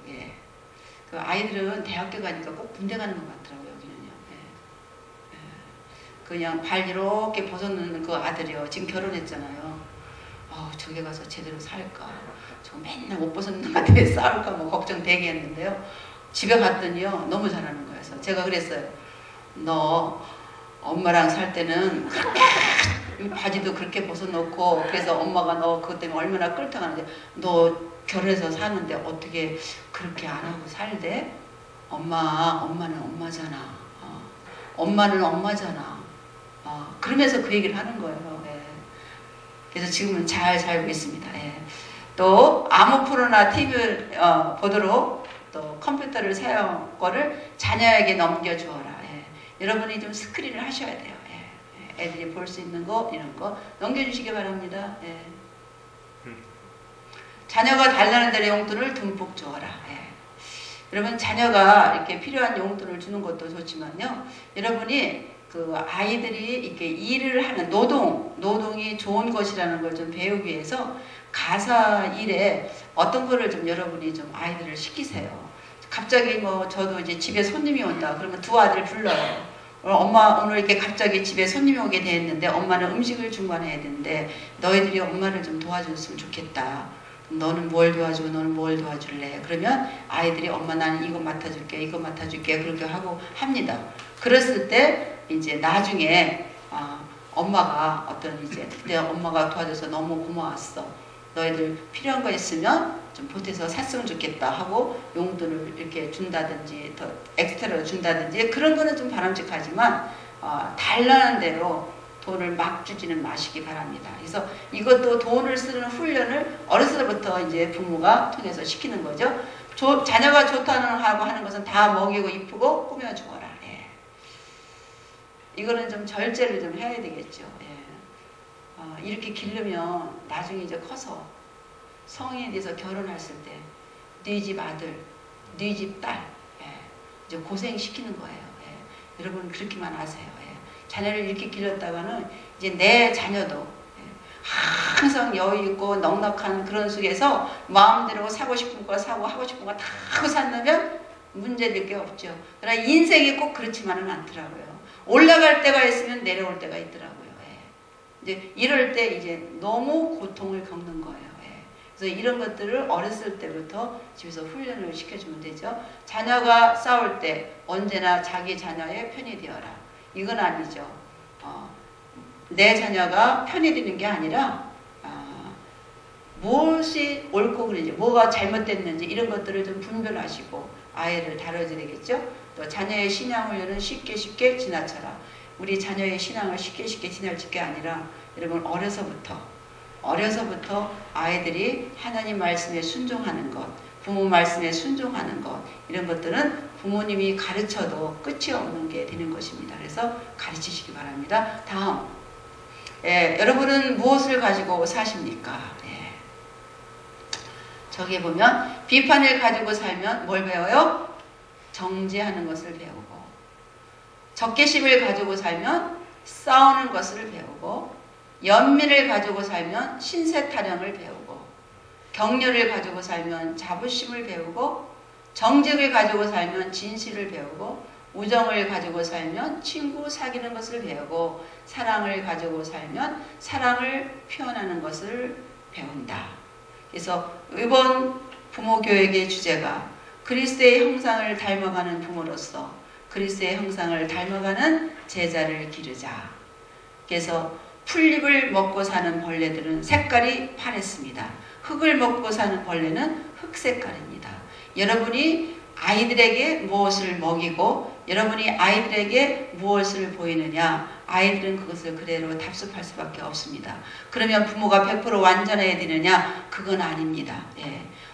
그 아이들은 대학교 가니까 꼭 군대 가는 것 같더라고요. 여기는요. 그냥 발 이렇게 벗어놓는 그 아들이요. 지금 결혼했잖아요. 저기 가서 제대로 살까. 저 맨날 옷 벗어놓는 것 같아 싸울까 뭐 걱정되게 했는데요. 집에 갔더니요. 너무 잘하는 거예요. 그래서 제가 그랬어요. 너 엄마랑 살 때는 바지도 그렇게 벗어놓고 그래서 엄마가 너 그것 때문에 얼마나 끌어가는데 너 결혼해서 사는데 어떻게 그렇게 안 하고 살대? 엄마는 엄마잖아. 엄마는 엄마잖아. 그러면서 그 얘기를 하는 거예요. 그래서 지금은 잘 살고 있습니다. 또 아무 프로나 TV를 보도록 또 컴퓨터를 사용 거를 자녀에게 넘겨주어라. 여러분이 좀 스크린을 하셔야 돼요. 애들이 볼 수 있는 거 이런 거 넘겨주시기 바랍니다. 자녀가 달라는 대로 용돈을 듬뿍 주어라. 여러분 자녀가 이렇게 필요한 용돈을 주는 것도 좋지만요. 여러분이 그 아이들이 이렇게 일을 하는 노동이 좋은 것이라는 걸 좀 배우기 위해서 가사 일에 어떤 거를 좀 여러분이 좀 아이들을 시키세요. 갑자기 뭐 저도 이제 집에 손님이 온다 그러면 두 아들 불러요. 엄마 오늘 이렇게 갑자기 집에 손님이 오게 됐는데 엄마는 음식을 중간해야 되는데 너희들이 엄마를 좀 도와줬으면 좋겠다. 너는 뭘 도와주고 너는 뭘 도와줄래? 그러면 아이들이 엄마 나는 이거 맡아줄게 이거 맡아줄게 그렇게 하고 합니다. 그랬을 때 이제 나중에 엄마가 어떤 이제 내 엄마가 도와줘서 너무 고마웠어. 너희들 필요한 거 있으면 좀 보태서 샀으면 좋겠다 하고 용돈을 이렇게 준다든지 더 엑스트라로 준다든지 그런 거는 좀 바람직하지만 달라는 대로 돈을 막 주지는 마시기 바랍니다. 그래서 이것도 돈을 쓰는 훈련을 어렸을 때부터 이제 부모가 통해서 시키는 거죠. 자녀가 좋다는 하고 하는 것은 다 먹이고 이쁘고 꾸며주어라. 이거는 좀 절제를 좀 해야 되겠죠. 이렇게 기르면 나중에 이제 커서 성인이 돼서 결혼했을 때 네 집 아들, 네 집 딸 이제 고생시키는 거예요. 여러분 그렇게만 하세요. 자녀를 이렇게 길렀다가는 이제 내 자녀도 항상 여유 있고 넉넉한 그런 속에서 마음대로 사고 싶은 거 사고 하고 싶은 거 다 하고 산다면 문제될 게 없죠. 그러나 인생이 꼭 그렇지만은 않더라고요. 올라갈 때가 있으면 내려올 때가 있더라고요. 이제 이럴 때 이제 너무 고통을 겪는 거예요. 그래서 이런 것들을 어렸을 때부터 집에서 훈련을 시켜주면 되죠. 자녀가 싸울 때 언제나 자기 자녀의 편이 되어라. 이건 아니죠. 내 자녀가 편이 되는 게 아니라 무엇이 옳고 그른지, 뭐가 잘못됐는지 이런 것들을 좀 분별하시고 아이를 다뤄줘야 되겠죠. 또 자녀의 신앙 훈련은 쉽게 지나쳐라. 우리 자녀의 신앙을 쉽게 지나칠 게 아니라 여러분 어려서부터 아이들이 하나님 말씀에 순종하는 것, 부모 말씀에 순종하는 것, 이런 것들은 부모님이 가르쳐도 끝이 없는 게 되는 것입니다. 그래서 가르치시기 바랍니다. 다음, 여러분은 무엇을 가지고 사십니까? 저기 보면 비판을 가지고 살면 뭘 배워요? 정죄하는 것을 배우고, 적개심을 가지고 살면 싸우는 것을 배우고, 연민을 가지고 살면 신세 타령을 배우고, 격려를 가지고 살면 자부심을 배우고, 정직을 가지고 살면 진실을 배우고, 우정을 가지고 살면 친구 사귀는 것을 배우고, 사랑을 가지고 살면 사랑을 표현하는 것을 배운다. 그래서 이번 부모교육의 주제가 그리스도의 형상을 닮아가는 부모로서 그리스도의 형상을 닮아가는 제자를 기르자. 그래서 풀잎을 먹고 사는 벌레들은 색깔이 파랬습니다. 흙을 먹고 사는 벌레는 흙 색깔입니다. 여러분이 아이들에게 무엇을 먹이고 여러분이 아이들에게 무엇을 보이느냐, 아이들은 그것을 그대로 답습할 수밖에 없습니다. 그러면 부모가 100% 완전해야 되느냐? 그건 아닙니다.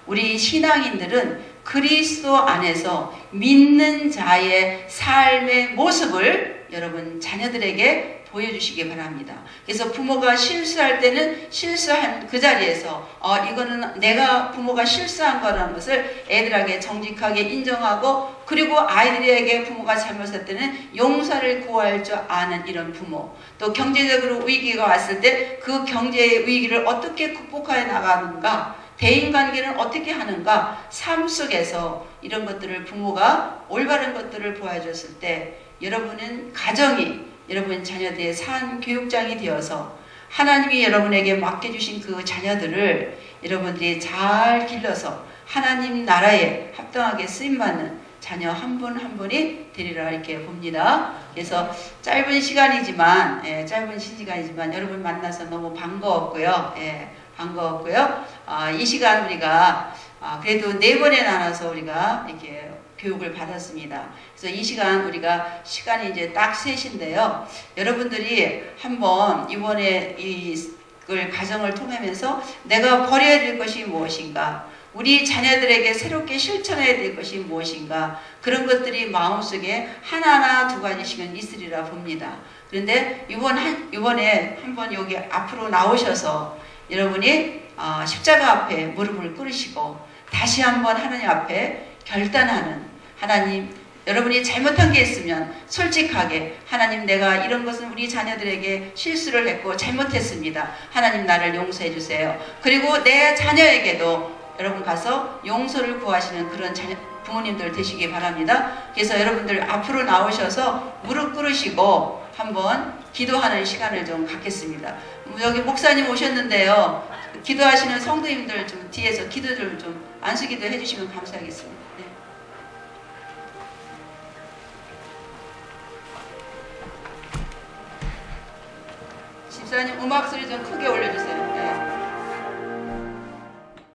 우리 신앙인들은 그리스도 안에서 믿는 자의 삶의 모습을 여러분 자녀들에게 보여주시기 바랍니다. 그래서 부모가 실수할 때는 실수한 그 자리에서 이거는 내가 부모가 실수한 거라는 것을 애들에게 정직하게 인정하고, 그리고 아이들에게 부모가 잘못했을 때는 용서를 구할 줄 아는 이런 부모, 또 경제적으로 위기가 왔을 때 그 경제의 위기를 어떻게 극복해 나가는가, 대인관계는 어떻게 하는가, 삶 속에서 이런 것들을 부모가 올바른 것들을 보여줬을 때 여러분은 가정이 여러분 자녀들의 산 교육장이 되어서 하나님이 여러분에게 맡겨주신 그 자녀들을 여러분들이 잘 길러서 하나님 나라에 합당하게 쓰임받는 자녀 한 분 한 분이 되리라 이렇게 봅니다. 그래서 짧은 시간이지만 여러분 만나서 너무 반가웠고요. 반가웠고요. 이 시간 우리가 그래도 4번에 나눠서 우리가 이렇게 교육을 받았습니다. 그래서 이 시간 우리가 시간이 이제 딱 3시인데요. 여러분들이 한번 이번에 이걸 가정을 통하면서 내가 버려야 될 것이 무엇인가, 우리 자녀들에게 새롭게 실천해야 될 것이 무엇인가, 그런 것들이 마음속에 하나하나 2가지씩은 있으리라 봅니다. 그런데 이번에 한번 여기 앞으로 나오셔서 여러분이 십자가 앞에 무릎을 꿇으시고 다시 한번 하나님 앞에 결단하는, 하나님 여러분이 잘못한 게 있으면 솔직하게, 하나님 내가 이런 것은 우리 자녀들에게 실수를 했고 잘못했습니다. 하나님 나를 용서해 주세요. 그리고 내 자녀에게도 여러분 가서 용서를 구하시는 그런 부모님들 되시기 바랍니다. 그래서 여러분들 앞으로 나오셔서 무릎 꿇으시고 한번 기도하는 시간을 좀 갖겠습니다. 여기 목사님 오셨는데요. 기도하시는 성도님들 좀 뒤에서 기도를 좀 안수기도 해주시면 감사하겠습니다. 네. 집사님 음악 소리 좀 크게 올려주세요.